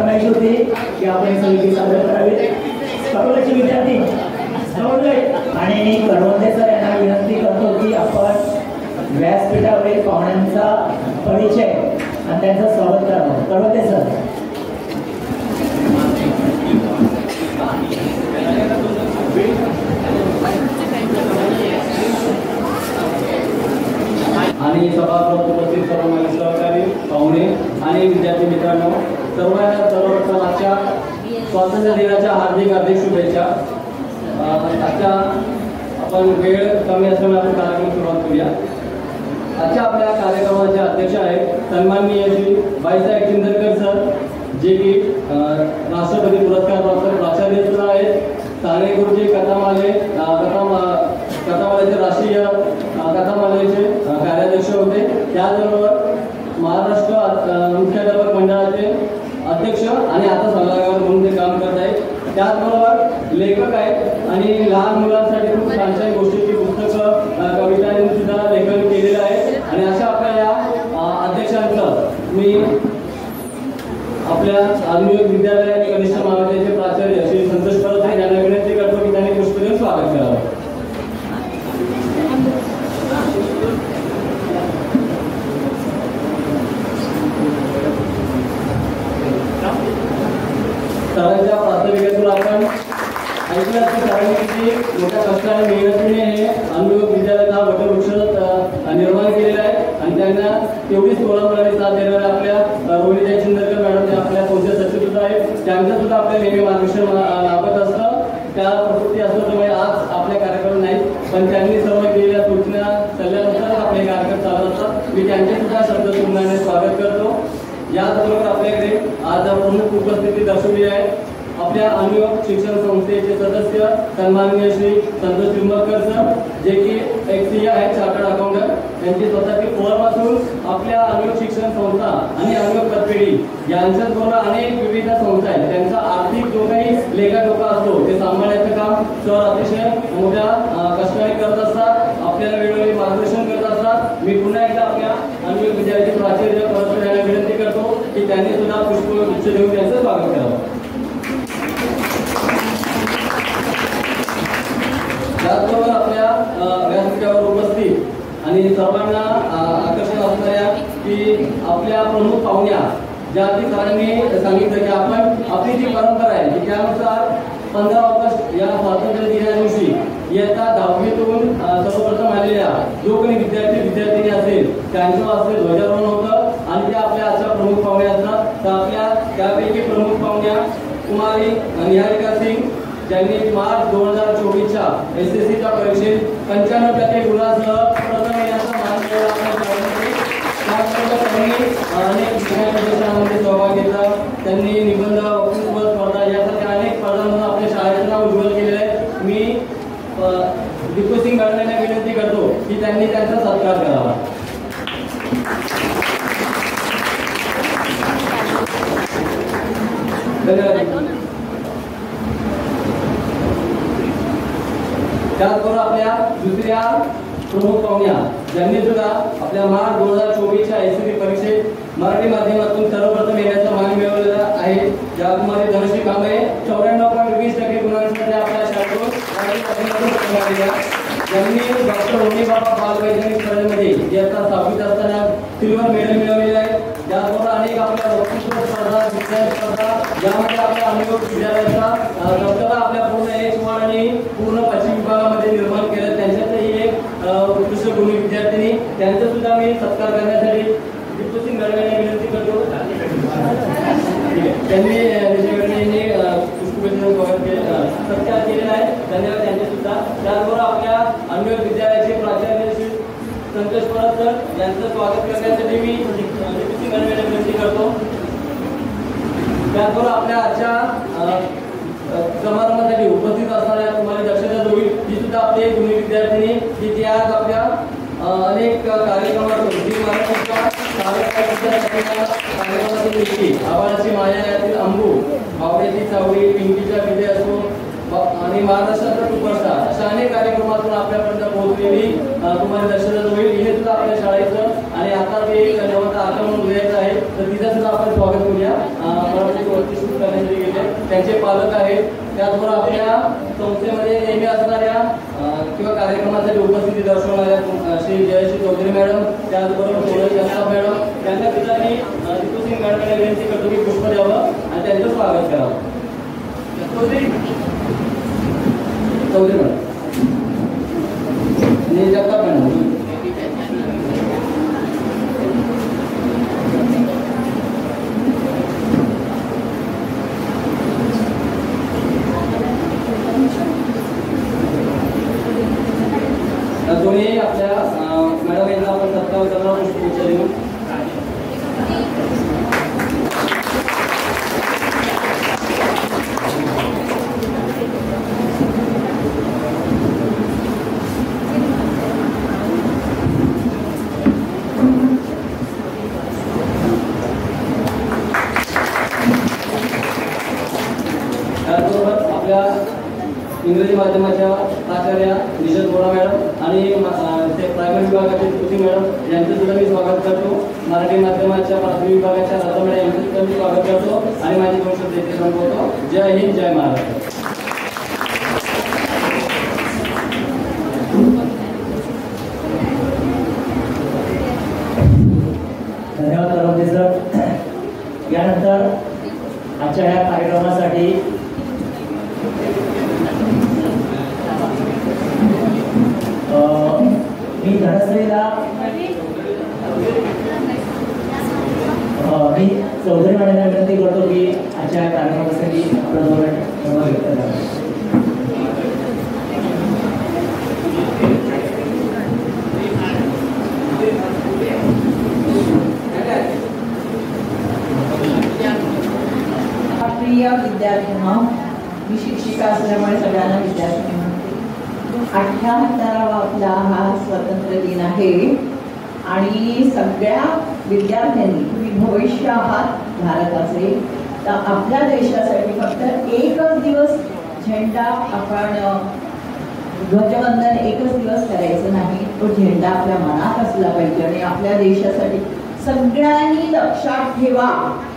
फरमाईश होती की आपण हे संगीत सादर करावे. कळवल्याचे विद्यार्थी आणि करवंदे सर यांना विनंती करतो की आपण व्यासपीठावरील पाहुण्यांचा परिचय आणि त्यांचं स्वागत करावं. करवंदे सर. आणि सभागृहात उपस्थित सर्व माझे सहकारी पाहुणे आणि विद्यार्थी मित्रांनो, सर्वप्रथम आजच्या स्वातंत्र्य दिनाच्या हार्दिक शुभेच्छा. आजच्या आपण वेळ कमी असल्यामुळे आपण कार्यक्रम सुरुवात करूया. आजच्या आपल्या कार्यक्रमाचे अध्यक्ष आहेत सन्माननीय श्री बाईसाहेब चिंदरकर सर, जे की राष्ट्रपती पुरस्कार प्राप्त प्राचार्य सुद्धा आहेत. साने गुरुजी कथामालेचे राष्ट्रीय कथामालेचे कार्याध्यक्ष होते. त्याचबरोबर महाराष्ट्र मुख्याध्यापक मंडळाचे अध्यक्ष आणि आता सल्लागार म्हणून ते काम करत आहेत. त्याचबरोबर लेखक आहेत आणि लहान मुलांसाठी खूप छान छान गोष्टीची पुस्तकं कवितांनी सुद्धा लेखन केलेलं आहे. आणि अशा आपल्या या अध्यक्षांचं मी आपल्या आधुनिक विद्यालय कनिष्ठ महाविद्यालयाचे प्राचार्य श्री संतोष परब यांना विनंती करतो की त्यांनी पुष्प देऊन स्वागत करावं. सरांच्या प्रास्ताविकेतून आपण ऐकलं की सरांनी किती मोठ्या कष्टाने मेहनतीने हे अनुभव विद्यालयाचा वटवृक्ष निर्माण केलेला आहे. आणि त्यांना तेवढीच कोलामुळे साथ देणाऱ्या आपल्या रोहिणी चिंदरकर मॅडम आपल्या कोणत्या सचिव सुद्धा आहेत, त्यांचं सुद्धा आपल्या नेहमी मार्गदर्शन लाभत असतं. त्या प्रवृत्ती असल्यामुळे आज आपले कार्यक्रम नाही, पण त्यांनी सर्व केलेल्या सूचना सल्ल्यानुसार आपले कार्यक्रम चालत असतात. मी त्यांचे सुद्धा शब्द तुम्हाला स्वागत करतो. याचबरोबर आपल्याकडे आज प्रमुख उपस्थिती दर्शवली आहे आपल्या अनुभव शिक्षण संस्थेचे सदस्य सन्माननीय श्री संतोष चिंबरकर सर, जे की XCA आहेत चार्टर्ड अकाउंटंट. यांची स्वतःची ओळखपासून आपल्या अनुभव शिक्षण संस्था आणि अनुभव कथपेढी यांच्याबरोबर अनेक विविध संस्था आहेत. त्यांचा आर्थिक जो काही लेखाजोखा असतो ते सांभाळण्याचं काम सर अतिशय मोठ्या कष्टाने करत असतात. आपल्याला वेळोवेळी मार्गदर्शन करत असतात. मी पुन्हा एकदा आपल्या अनुभव विद्यालयाचे प्राचार्य परस्पर यांना विनंती करतो की त्यांनी सुद्धा पुष्पगुच्छ देऊन त्यांचं स्वागत करावं. त्याचबरोबर आपल्या व्यासपीठावर उपस्थित आणि सर्वांना आकर्षण असणाऱ्या की आपल्या प्रमुख पाहुण्या ज्या सरांनी सांगितलं की आपण आपली जी परंपरा आहे की त्यानुसार 15 ऑगस्ट या स्वातंत्र्य दिना दिवशी इयत्ता 10वीतून सर्वप्रथम आलेल्या जो कोणी विद्यार्थिनी असेल त्यांचं हस्ते ध्वजारोहण होतं आणि त्या आपल्या आजच्या प्रमुख पाहुण्या असतात. तर आपल्या त्यापैकी प्रमुख पाहुण्या कुमारी निहारिका सिंग, ज्यांनी मार्च 2024च्या SSCच्या परीक्षेत 95% गुणांसह प्रथम येण्याचा मान मिळवला. त्यांनी अनेक प्रदर्शनामध्ये सहभाग घेतला. त्यांनी निबंध वक्तृत्व स्पर्धा यासारख्या अनेक स्पर्धांमधून आपल्या शाळेचं नाव उज्ज्वल केलेलं आहे. मी दीपू सिंग मॅडम यांना विनंती करतो की त्यांनी त्यांचा सत्कार करावा. धन्यवाद. त्याचबरोबर आपल्या दुसऱ्या प्रमुख पाहुण्या ज्यांनी सुद्धा आपल्या मार्च 2024च्या SSC परीक्षेत मराठी माध्यमातून सर्वप्रथम येण्याचा मान मिळवलेला आहे. ज्यामध्ये धनश्री कांबळे 94.20% गुणांसाठी आपल्या शाळेतून ज्यांनी डॉक्टर होमी बाबा बाल वैज्ञानिक स्पर्धेमध्ये इयत्ता 6वीत असताना सिल्वर मेडल मिळवलेले आहे. त्याचबरोबर अनेक आपल्या वक्तृत्व स्पर्धा, विज्ञान स्पर्धा यामध्ये आपल्या अनुभव विद्यालयाचा दबदबा आपल्या पूर्ण एक आणि पूर्ण पश्चिम विभागामध्ये निर्माण केलं. त्यांच्यातही एक उत्कृष्ट गुणी विद्यार्थिनी, त्यांचा सुद्धा मी सत्कार करण्यासाठी दीपू सिंग गडवे विनंती करतो. त्यांनी सत्कार केलेला आहे. धन्यवाद त्यांचे सुद्धा. त्याचबरोबर आपल्या अनुभव विद्यालयाचे प्राचार्य श्री संतोष परब सर यांचं स्वागत करण्यासाठी मी दीपू सिंग गडवे विनंती करतो. त्याचबरोबर आपल्या आजच्या समारंभासाठी उपस्थित असणाऱ्या तुम्हाला दक्षता जोडी ही सुद्धा आपली गुणी विद्यार्थिनी की ती आज आपल्या अनेक कार्यक्रमातून आवाजाची माया यातील अंबू, बावड्याची चावडी, पिंकीच्या विजय असो आणि महाराष्ट्राचा सुपरस्टार अशा अनेक कार्यक्रमातून आपल्यापर्यंत पोहोचलेली तुम्हाला दक्षता होईल. हे सुद्धा आपल्या शाळेचं आणि आता ते नवता आगमन उद्याचं आहे, तर तिचं सुद्धा आपण स्वागत करूया. पालक आहेत, त्याचबरोबर आपल्या संस्थेमध्ये नेहमी असणाऱ्या किंवा कार्यक्रमासाठी उपस्थिती दर्शवणाऱ्या श्री जयश्री चौधरी मॅडम, त्याचबरोबर सोनल जगताप मॅडम यांच्या सुद्धा मी रितू सिंग मॅडम यांना विनंती करतो की पुष्प द्यावं आणि त्यांचं स्वागत करावं. चौधरी मॅडम आणि जगताप मॅडम. दोन्ही आपल्या मॅडम यांना आपण सत्कार करणार पुष्पगुच्छ देऊन. त्याचबरोबर आपल्या इंग्रजी माध्यमाच्या प्राचार्या निशत बोरा मॅडम आणि ते प्रायमरी विभागाचे तुती मॅडम यांचं सुद्धा मी स्वागत करतो. मराठी माध्यमाच्या प्राथमिक विभागाच्या राधा मॅडम यांचं सुद्धा मी स्वागत करतो आणि माझी दोन शब्द येथे संपवतो. जय हिंद, जय महाराष्ट्र. धन्यवाद करवते सर. यानंतर आजच्या या कार्यक्रमासाठी मी धनश्रीला मी चौधरी मॅडमला विनंती करतो की आजच्या कार्यक्रमासाठी आपला जो व्यक्त करावा. प्रिय विद्यार्थ्यांना, मी शिक्षिका असल्यामुळे सगळ्यांना विद्यार्थी म्हणते. 78वा आपला हा स्वातंत्र्य दिन आहे आणि सगळ्या विद्यार्थ्यांनी, तुम्ही भविष्य आहात भारताचे, तर आपल्या देशासाठी फक्त एकच दिवस झेंडा आपण ध्वजवंदन एकच दिवस करायचं नाही, तो झेंडा आपल्या मनात असला पाहिजे आणि आपल्या देशासाठी सगळ्यांनी लक्षात ठेवा.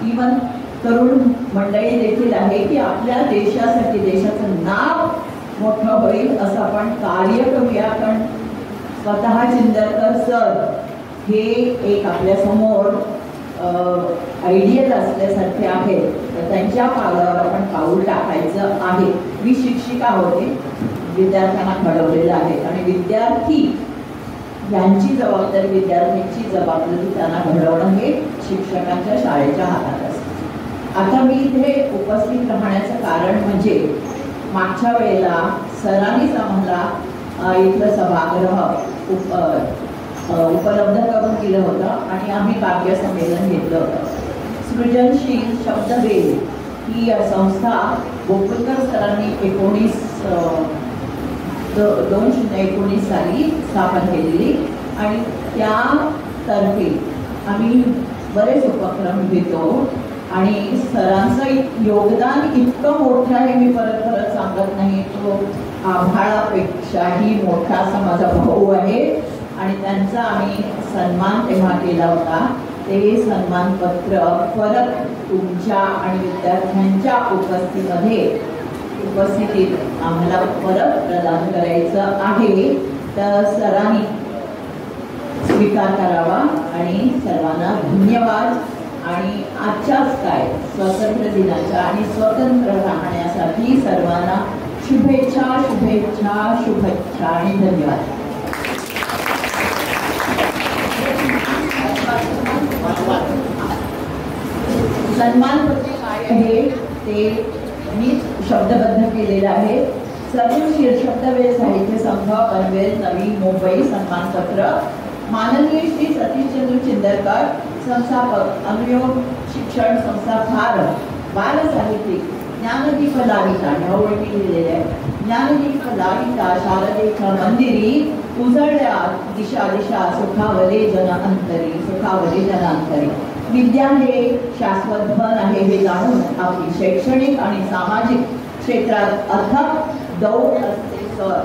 इवन तरुण मंडळी देखील आहे की आपल्या देशासाठी, देशाचं नाव मोठं होईल असं आपण कार्य करूया. कारण स्वतः चिंदरकर सर हे एक आपल्या समोर आयडियल असल्यासारखे आहेत, तर त्यांच्या पावलावर आपण पाऊल टाकायचं आहे. मी शिक्षिका होते, विद्यार्थ्यांना घडवलेलं आहे आणि विद्यार्थी यांची जबाबदारी, विद्यार्थ्यांची जबाबदारी त्यांना घडवणं हे शिक्षकांच्या शाळेच्या हातात असतं. आता मी इथे उपस्थित राहण्याचं कारण म्हणजे मागच्या वेळेला सरांनीच आम्हाला इथलं सभागृह उपलब्ध करून दिलं होतं आणि आम्ही काव्य संमेलन घेतलं होतं. सृजनशील शब्दवेल ही संस्था बोकुलकर सरांनी 2019 साली स्थापन केलेली आणि त्यातर्फे आम्ही बरेच उपक्रम घेतो आणि सरांचं योगदान इतकं मोठं आहे, मी परत सांगत नाही, तो आभाळापेक्षाही मोठा असा माझा भाऊ आहे आणि त्यांचा आम्ही सन्मान तेव्हा केला होता. ते सन्मानपत्र परत तुमच्या आणि विद्यार्थ्यांच्या उपस्थितीत आम्हाला परत प्रदान करायचं आहे. तर सरांनी स्वीकार करावा आणि सर्वांना धन्यवाद. आणि आजच्याच काय स्वातंत्र्य दिनाच्या आणि स्वतंत्र राहण्यासाठी सर्वांना शुभेच्छा शुभेच्छा शुभेच्छा आणि धन्यवाद. सन्मानपत्र काय आहे ते मी शब्दबद्ध केलेलं आहे. सृजनशील शब्दवेल साहित्य संघ पनवेल नवी मुंबई सन्मानपत्र माननीय श्री सतीशचंद्र चिंदरकर संस्थापक अनुयोग शिक्षण संस्था भारत बाल साहित्यिक ज्ञानदीप लालिता ह्या ओळखी लिहिलेल्या आहेत. ज्ञानदीप लालिता शारदेच्या मंदिरी उजळल्या दिशा दिशा सुखावले जन अंतरी सुखावले जन अंतरी. विद्या हे शाश्वत धन आहे हे जाणून आपली शैक्षणिक आणि सामाजिक क्षेत्रात अथक दौड असते सर.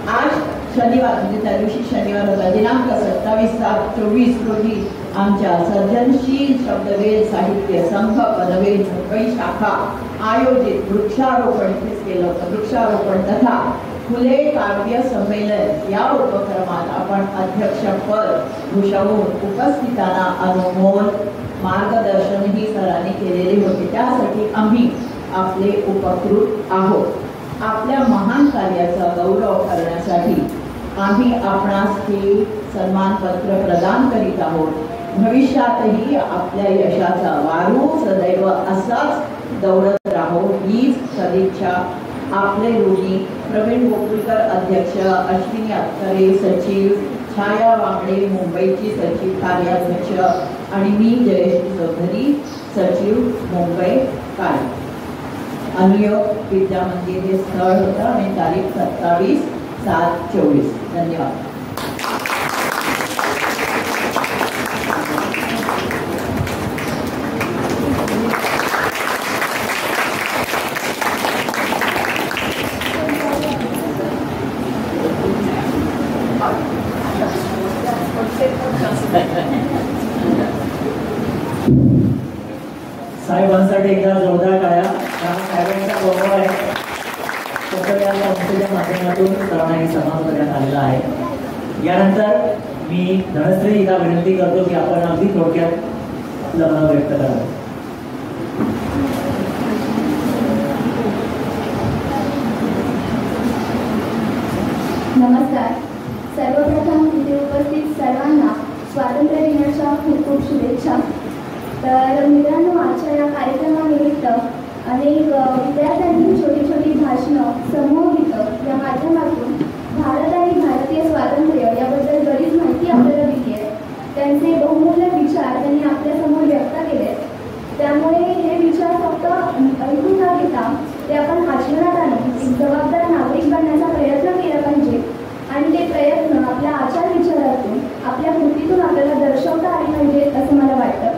आज शनिवार म्हणजे त्या दिवशी शनिवार होता दिनांक 27/7/24 रोजी आमच्या सर्जनशील शब्दवेध साहित्य संघ पदवेध मुंबई शाखा आयोजित वृक्षारोपण इथेच केलं होतं वृक्षारोपण तथा फुले काव्य संमेलन या उपक्रमात आपण अध्यक्षपद भूषवून उपस्थितांना अनुमोल मार्गदर्शनही सरांनी केलेले होते. त्यासाठी आम्ही आपले उपकृत आहोत. आपल्या महान कार्याचा गौरव करण्यासाठी आम्ही आपणास हे सन्मानपत्र प्रदान करीत आहोत. भविष्यातही आपल्या यशाचा वारू सदैव असाच दौडत राहो हीच सदिच्छा आपले ऋणी प्रवीण गोकुळकर अध्यक्ष, अश्विनी अत्तरे सचिव, छाया वांगडे मुंबईची सचिव कार्याध्यक्ष आणि मी जयश्री चौधरी सचिव मुंबई कार्य. अनुयोग विद्या मंदिर हे स्थळ होतं आणि तारीख 27/7/24. धन्यवाद. साहेबांसाठी एकदा जोरदार टाळ्या. साहेबांचा गौरव आहे या संस्थेच्या माध्यमातून सर्वांना सन्मान करण्यात आलेला आहे. यानंतर मी धनश्री हिला विनंती करतो की आपण अगदी थोडक्यात आपलं मत व्यक्त करावं. नमस्कार. सर्वप्रथम इथे उपस्थित सर्वांना स्वातंत्र्य दिनाच्या खूप खूप शुभेच्छा. तर मित्रांनो, आजच्या या कार्यक्रमानिमित्त अनेक विद्यार्थ्यांनी छोटी छोटी भाषणं, समूह गीतं या माध्यमातून भारत आणि भारतीय स्वातंत्र्य याबद्दल बरीच माहिती आपल्याला दिली आहे. त्यांचे बहुमूल्य विचार त्यांनी आपल्यासमोर व्यक्त केले. त्यामुळे हे विचार फक्त ऐकून न घेता ते आपण आचरणात आणून एक जबाबदार नागरिक बनण्याचा प्रयत्न केला पाहिजे आणि ते प्रयत्न आपल्या आचार विचारातून आपल्या कृतीतून आपल्याला दर्शवता आले पाहिजे असं मला वाटतं.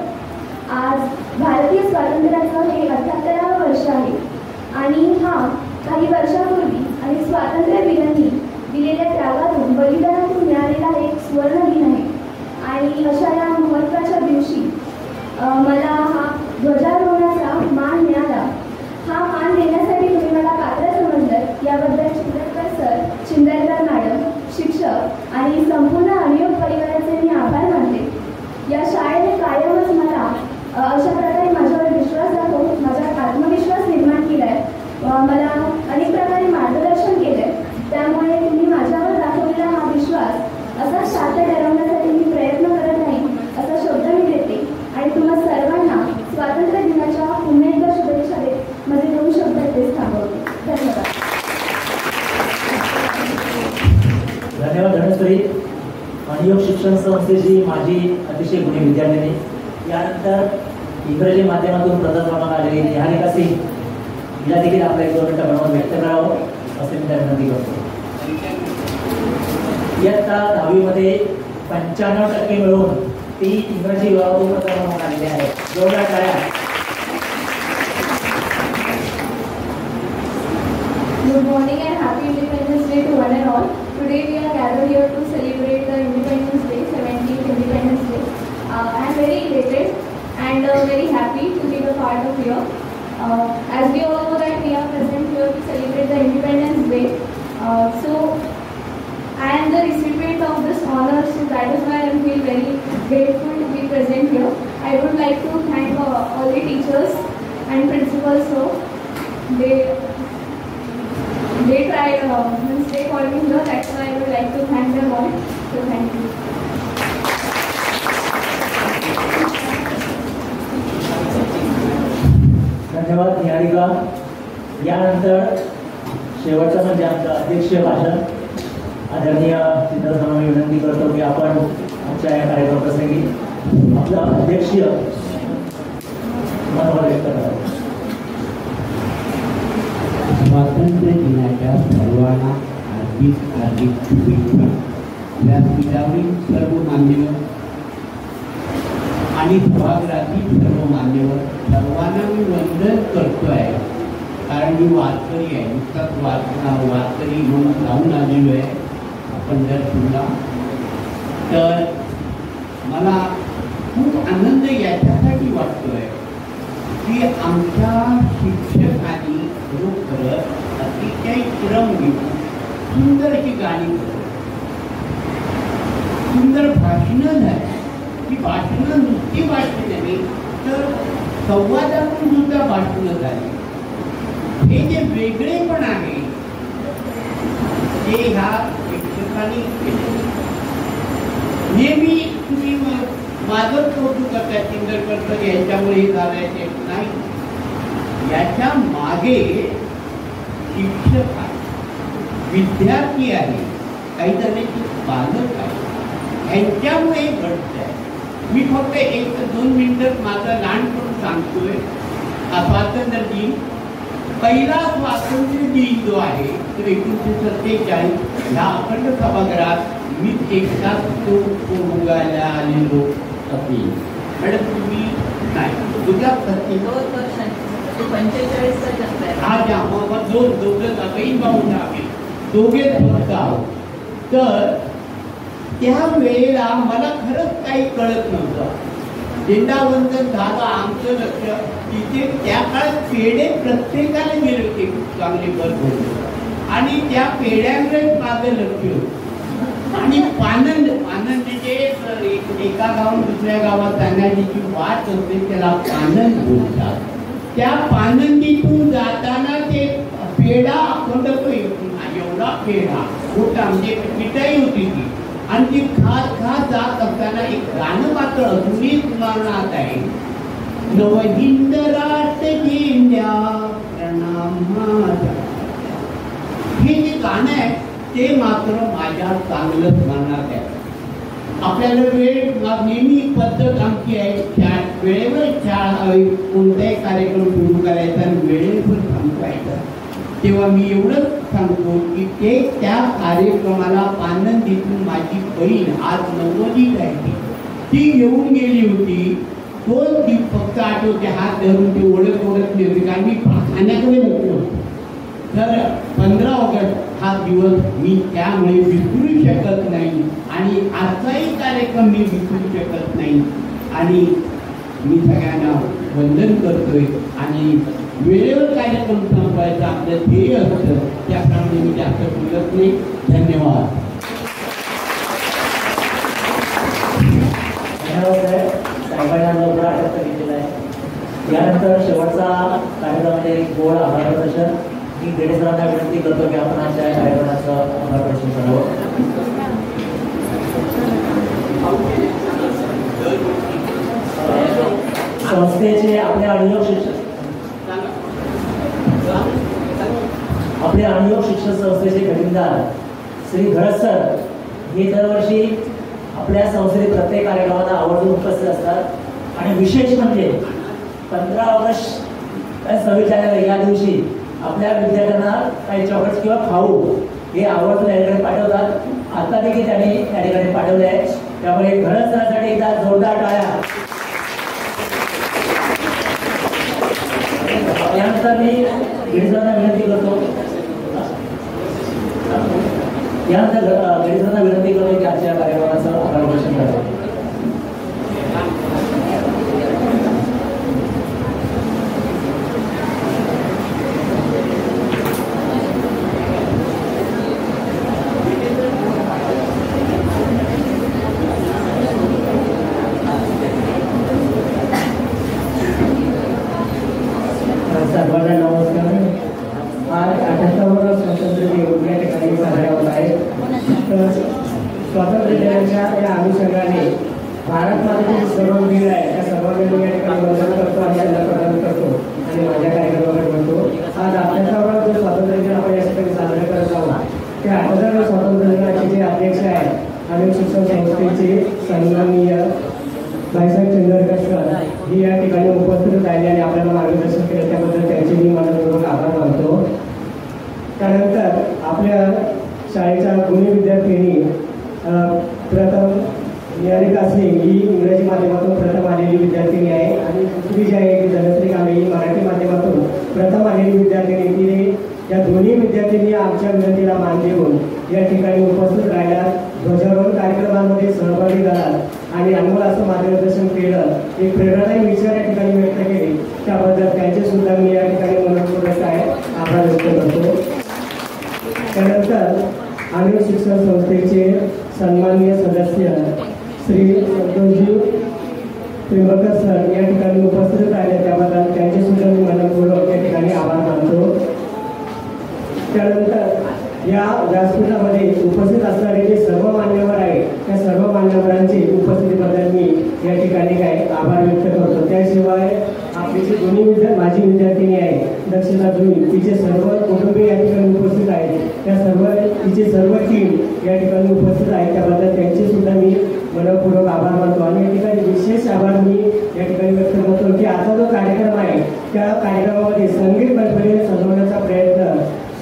आज भारतीय स्वातंत्र्याचं हे 78वं वर्ष आहे आणि हा काही वर्षापूर्वी आणि स्वातंत्र्यवीरांनी दिलेल्या त्यागातून बलिदानातून मिळालेला एक सुवर्ण दिन आहे. आणि अशा या महत्त्वाच्या दिवशी मला हा ध्वजारोहणाचा मान मिळाला. हा मान देण्यासाठी तुम्ही मला पात्र समजलं याबद्दल चिंदरकर सर, चिंदरकर मॅडम, शिक्षक आणि संपूर्ण अनुयोग परिवाराचे मी आभार मानते. या शाळेने कायमच मला अशा प्रकारे माझ्यावर विश्वास दाखवून माझा आत्मविश्वास निर्माण केला आहे. मला अनेक प्रकारे मार्गदर्शन केलं आहे. त्यामुळे तुम्ही माझ्यावर दाखवलेला हा विश्वास असा सार्थ ठरवण्यासाठी मी प्रयत्न करत नाही असा शब्द मी देते आणि तुम्हा सर्वांना स्वातंत्र्य दिनाच्या पुन्हा एकदा शुभेच्छा देत माझे 2 शब्द इथेच थांबवते. धन्यवाद. धन्यवाद धनश्री. अनुयोग शिक्षण संस्थेची माझी अतिशय गुणी विद्यार्थिनी. यानंतर इंग्रजी माध्यमातून प्रथम क्रमांक आलेली निहारिका सिंग हिला देखील आपल्या 1-2 मिनिटं बनवून व्यक्त करावं असे मी त्यांना विनंती करतो. इयत्ता 10वीमध्ये 95% मिळून ती इंग्रजी विभागातून प्रथम क्रमांक आलेली आहे. जोरदार टाळ्या. Good morning and happy Independence Day to one and all. Today we are gathered here to celebrate the Independence Day, 17th Independence Day. I am very elated and very happy to be a part of here. As we all know that we are present here to celebrate the Independence Day. So I am the recipient of this honor, so that is why I feel very grateful to be present here. I would like to thank all the teachers and principals. So they tried, they called me here. That's why I would like to thank them all. So thank you. धन्यवाद निहारिका. यानंतर शेवटचं म्हणजे आमचं अध्यक्षीय भाषण. आदरणीय चिंदरसरांना मी विनंती करतो की आपण आमच्या या कार्यक्रमप्रसंगी आपलं अध्यक्षीय मनोभाव व्यक्त करावं. स्वातंत्र्य दिनाच्या सर्वांना हार्दिक शुभेच्छा. व्यासपीठावरील सर्व मान्यवर आणि सभागृहातील सर्व मान्यवर सर्वांना मी वंदन करतो आहे. कारण मी वारकरी आहे, नुकताच वारकरी म्हणून जाऊन आलेलो आहे पंढरपूरला. तर मला आनंद याच्यासाठी वाटतोय की आमच्या शिक्षकांनी खरोखरच अतिशय श्रम घेऊन सुंदर अशी गाणी सुंदर भाषणं झाली. ही भाषणं नुसती भाषणं नाही तर संवादातून सुद्धा भाषणं झाली. हे जे वेगळेपण आहे ते ह्या शिक्षकांनी केलं. नेहमी तुम्ही माझं कौतुक करता चिंदरकर यांच्यामुळे हे झालंय ते नाही. याच्या मागे शिक्षक आहे, विद्यार्थी आहे, काही जणांचे पालक आहे, ह्यांच्यामुळे घडत आहे. मी फक्त 1-2 मिनिटं माझं लहानपण सांगतोय. स्वातंत्र्य दिन, पहिला स्वातंत्र्य दिन जो आहे तो 1947 ह्या अखंड सभागृहात मी एकटाच तो उगायला आलेलो असेल. मॅडम तुम्ही नाही तुझ्या 45 हा ज्या दोघं बहीण भाऊ आम्ही दोघे फक्त आहोत. तर त्यावेळेला मला खरंच काही कळत नव्हतं. झेंडावंदन झालं आमचं लक्ष तिथे त्या काळात पेढे प्रत्येकाला गेले होते खूप चांगले भरपूर आणि त्या पेढ्यांकडेच माझं लक्ष होतं. आणि पानंद जे एका गावात दुसऱ्या गावात जाण्याची जी वाट असते त्याला पानंद बोलतात. त्या पानंदीतून जाताना ते पेढा अखंड एवढा पेढा मोठा म्हणजे मिठाई होती ती आणि ती खात जात असताना एक गाणं मात्र अजूनही स्मरणात आहे. नवहिंद राष्ट्र झेंड्या प्रणाम माझा. हे जे गाणं आहे ते मात्र माझ्या चांगलं स्मरणात आहे. आपल्याला वेळ नेहमी पद्धत आमची आहे वेळेवर कोणताही कार्यक्रम सुरू करायचा आणि वेळेवर थांबवायचा. तेव्हा मी एवढंच सांगतो की ते त्या कार्यक्रमाला आनंदीतून माझी बहीण आज 90वीत आहे ती घेऊन गेली होती. तोच ती फक्त आठवते हात धरून ती ओळख नेली होती कारण मी खाण्याकडे नको. तर 15 ऑगस्ट हा दिवस मी त्यामुळे विसरू शकत नाही आणि आजचाही कार्यक्रम मी विसरू शकत नाही. आणि मी सगळ्यांना वंदन करतोय आणि वेळेवर कार्यक्रम संपवायचं आपलं ध्येय असतं. त्याप्रमाणे मी जास्त बोलत नाही. धन्यवाद. साहेबांना लवकर आठवत घेतलेला आहे. यानंतर शेवटचा कार्यक्रम म्हणजे गोड आभार प्रदर्शन. मी गणेशरावांना विनंती करतो की आपण आजच्या कार्यक्रमाचं आभार प्रदर्शन करावं. संस्थेचे आपले अनुयोग शिक्षक संस्थेचे खजिनदार श्री धडक सर हे दरवर्षी आपल्या संस्थेतील प्रत्येक कार्यक्रमाला आवर्जून उपस्थित असतात आणि विशेष म्हणजे 15 ऑगस्ट 26 जानेवारी या दिवशी आपल्या विद्यार्थ्यांना काही चॉकलेट्स किंवा खाऊ हे आवर्जून या ठिकाणी पाठवतात. आता देखील त्यांनी या ठिकाणी पाठवले आहे. त्यामुळे धडक सरांसाठी एकदा जोरदार टाळ्या. यानंतर मी गणेशरावांना विनंती करतो की आजच्या कार्यक्रमाचं आभार प्रदर्शन करावं. सर्वांना नमस्कार. आज 78वा स्वातंत्र्य दिन या ठिकाणी साजरा होत आहे. तर स्वातंत्र्य दिनाच्या या अनुषंगाने भारत मातेचे सर्व वीर आहे त्या सर्वांना या ठिकाणी वंदन करतो आणि त्यांना प्रदान करतो आणि माझ्या कार्यक्रमाकडे म्हणतो. आज 78वा जो स्वातंत्र्य दिन आपण या ठिकाणी साजरा करत आहोत त्या 78व्या स्वातंत्र्य दिनाचे जे अध्यक्ष आहेत आणि शिक्षण संस्थेचे सन्माननीय भाईसाहेब चंदरकर सर ही या ठिकाणी उपस्थित राहिले आणि आपल्याला मार्गदर्शन केलं त्याबद्दल त्यांचे मी मनपूर्वक आभार मानतो. त्यानंतर आपल्या शाळेच्या गुणी विद्यार्थिनी प्रथम निहारिका सिंग ही इंग्रजी माध्यमातून प्रथम आलेली विद्यार्थिनी आहे आणि दुसरी जी आहे ती धनश्री कांबळे ही मराठी माध्यमातून प्रथम आलेली विद्यार्थिनी. तिने या दोन्ही विद्यार्थ्यांनी आमच्या विनंतीला मान देऊन या ठिकाणी उपस्थित राहिल्यात, ध्वजारोहण कार्यक्रमांमध्ये सहभागी झालात आणि अनमोल असं मार्गदर्शन केलं एक प्रेरणादायी विचार या ठिकाणी व्यक्त केले, त्याबद्दल त्यांचे सुद्धा मी या ठिकाणी मनपूर्वक आभार व्यक्त करतो. त्यानंतर आम्ही शिक्षण संस्थेचे सन्माननीय सदस्य श्री संतोषजी त्रिंबकर सर या ठिकाणी उपस्थित राहिले, त्याबद्दल त्यांचे सुद्धा मी मनपूर्वक या ठिकाणी आभार मानतो. त्यानंतर या व्यासपीठामध्ये उपस्थित असणारे जे सर्व मान्यवर आहेत त्या सर्व मान्यवरांची उपस्थितीबद्दल मी या ठिकाणी आभार व्यक्त करतो. त्याशिवाय आपली जी दोन्ही माझी विद्यार्थिनी आहे दक्षिणा जुनी, तिचे सर्व कुटुंबीय या ठिकाणी उपस्थित आहेत, त्या सर्व तिचे सर्व टीम या ठिकाणी उपस्थित आहेत, त्याबद्दल त्यांचे सुद्धा मी मनपूर्वक आभार मानतो. आणि या ठिकाणी विशेष आभार मी या ठिकाणी व्यक्त करतो की आता जो कार्यक्रम आहे त्या कार्यक्रमामध्ये संगीत पद्धतीने सजवण्याचा प्रयत्न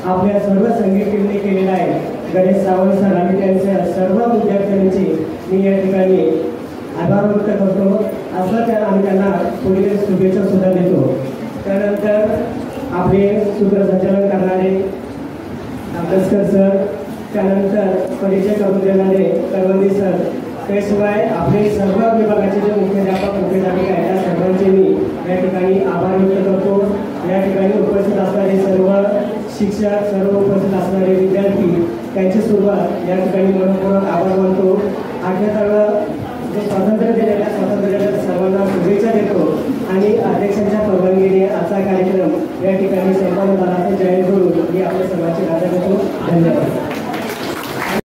आपल्या सर्व संगीत टीमने केलेला आहे. गणेश सावंत सर आणि त्यांच्या सर्व विद्यार्थ्यांची मी या ठिकाणी आभार व्यक्त करतो. असं आम्ही त्यांना पुढील शुभेच्छा सुद्धा देतो. त्यानंतर आपले सूत्रसंचालन करणारे अभ्यासकर सर, त्यानंतर परिचय करून देणारे करवंदी सर, त्याशिवाय आपले सर्व विभागाचे जे मुख्याध्यापक मुख्याध्यापिका आहेत त्या सर्वांचे मी या ठिकाणी आभार व्यक्त करतो. या ठिकाणी उपस्थित असणारे सर्व शिक्षक, सर्व उपस्थित असणारे विद्यार्थी त्यांची सुरुवात या ठिकाणी मनपूर्वक आभार मानतो. आठव्या जो स्वातंत्र्य दिलेल्या स्वातंत्र्याच्या सर्वांना शुभेच्छा देतो आणि अध्यक्षांच्या परवानगीने आजचा कार्यक्रम या ठिकाणी संपन्न झाला. जाहीर करून मी आपल्या सर्वांची राजा देतो. धन्यवाद.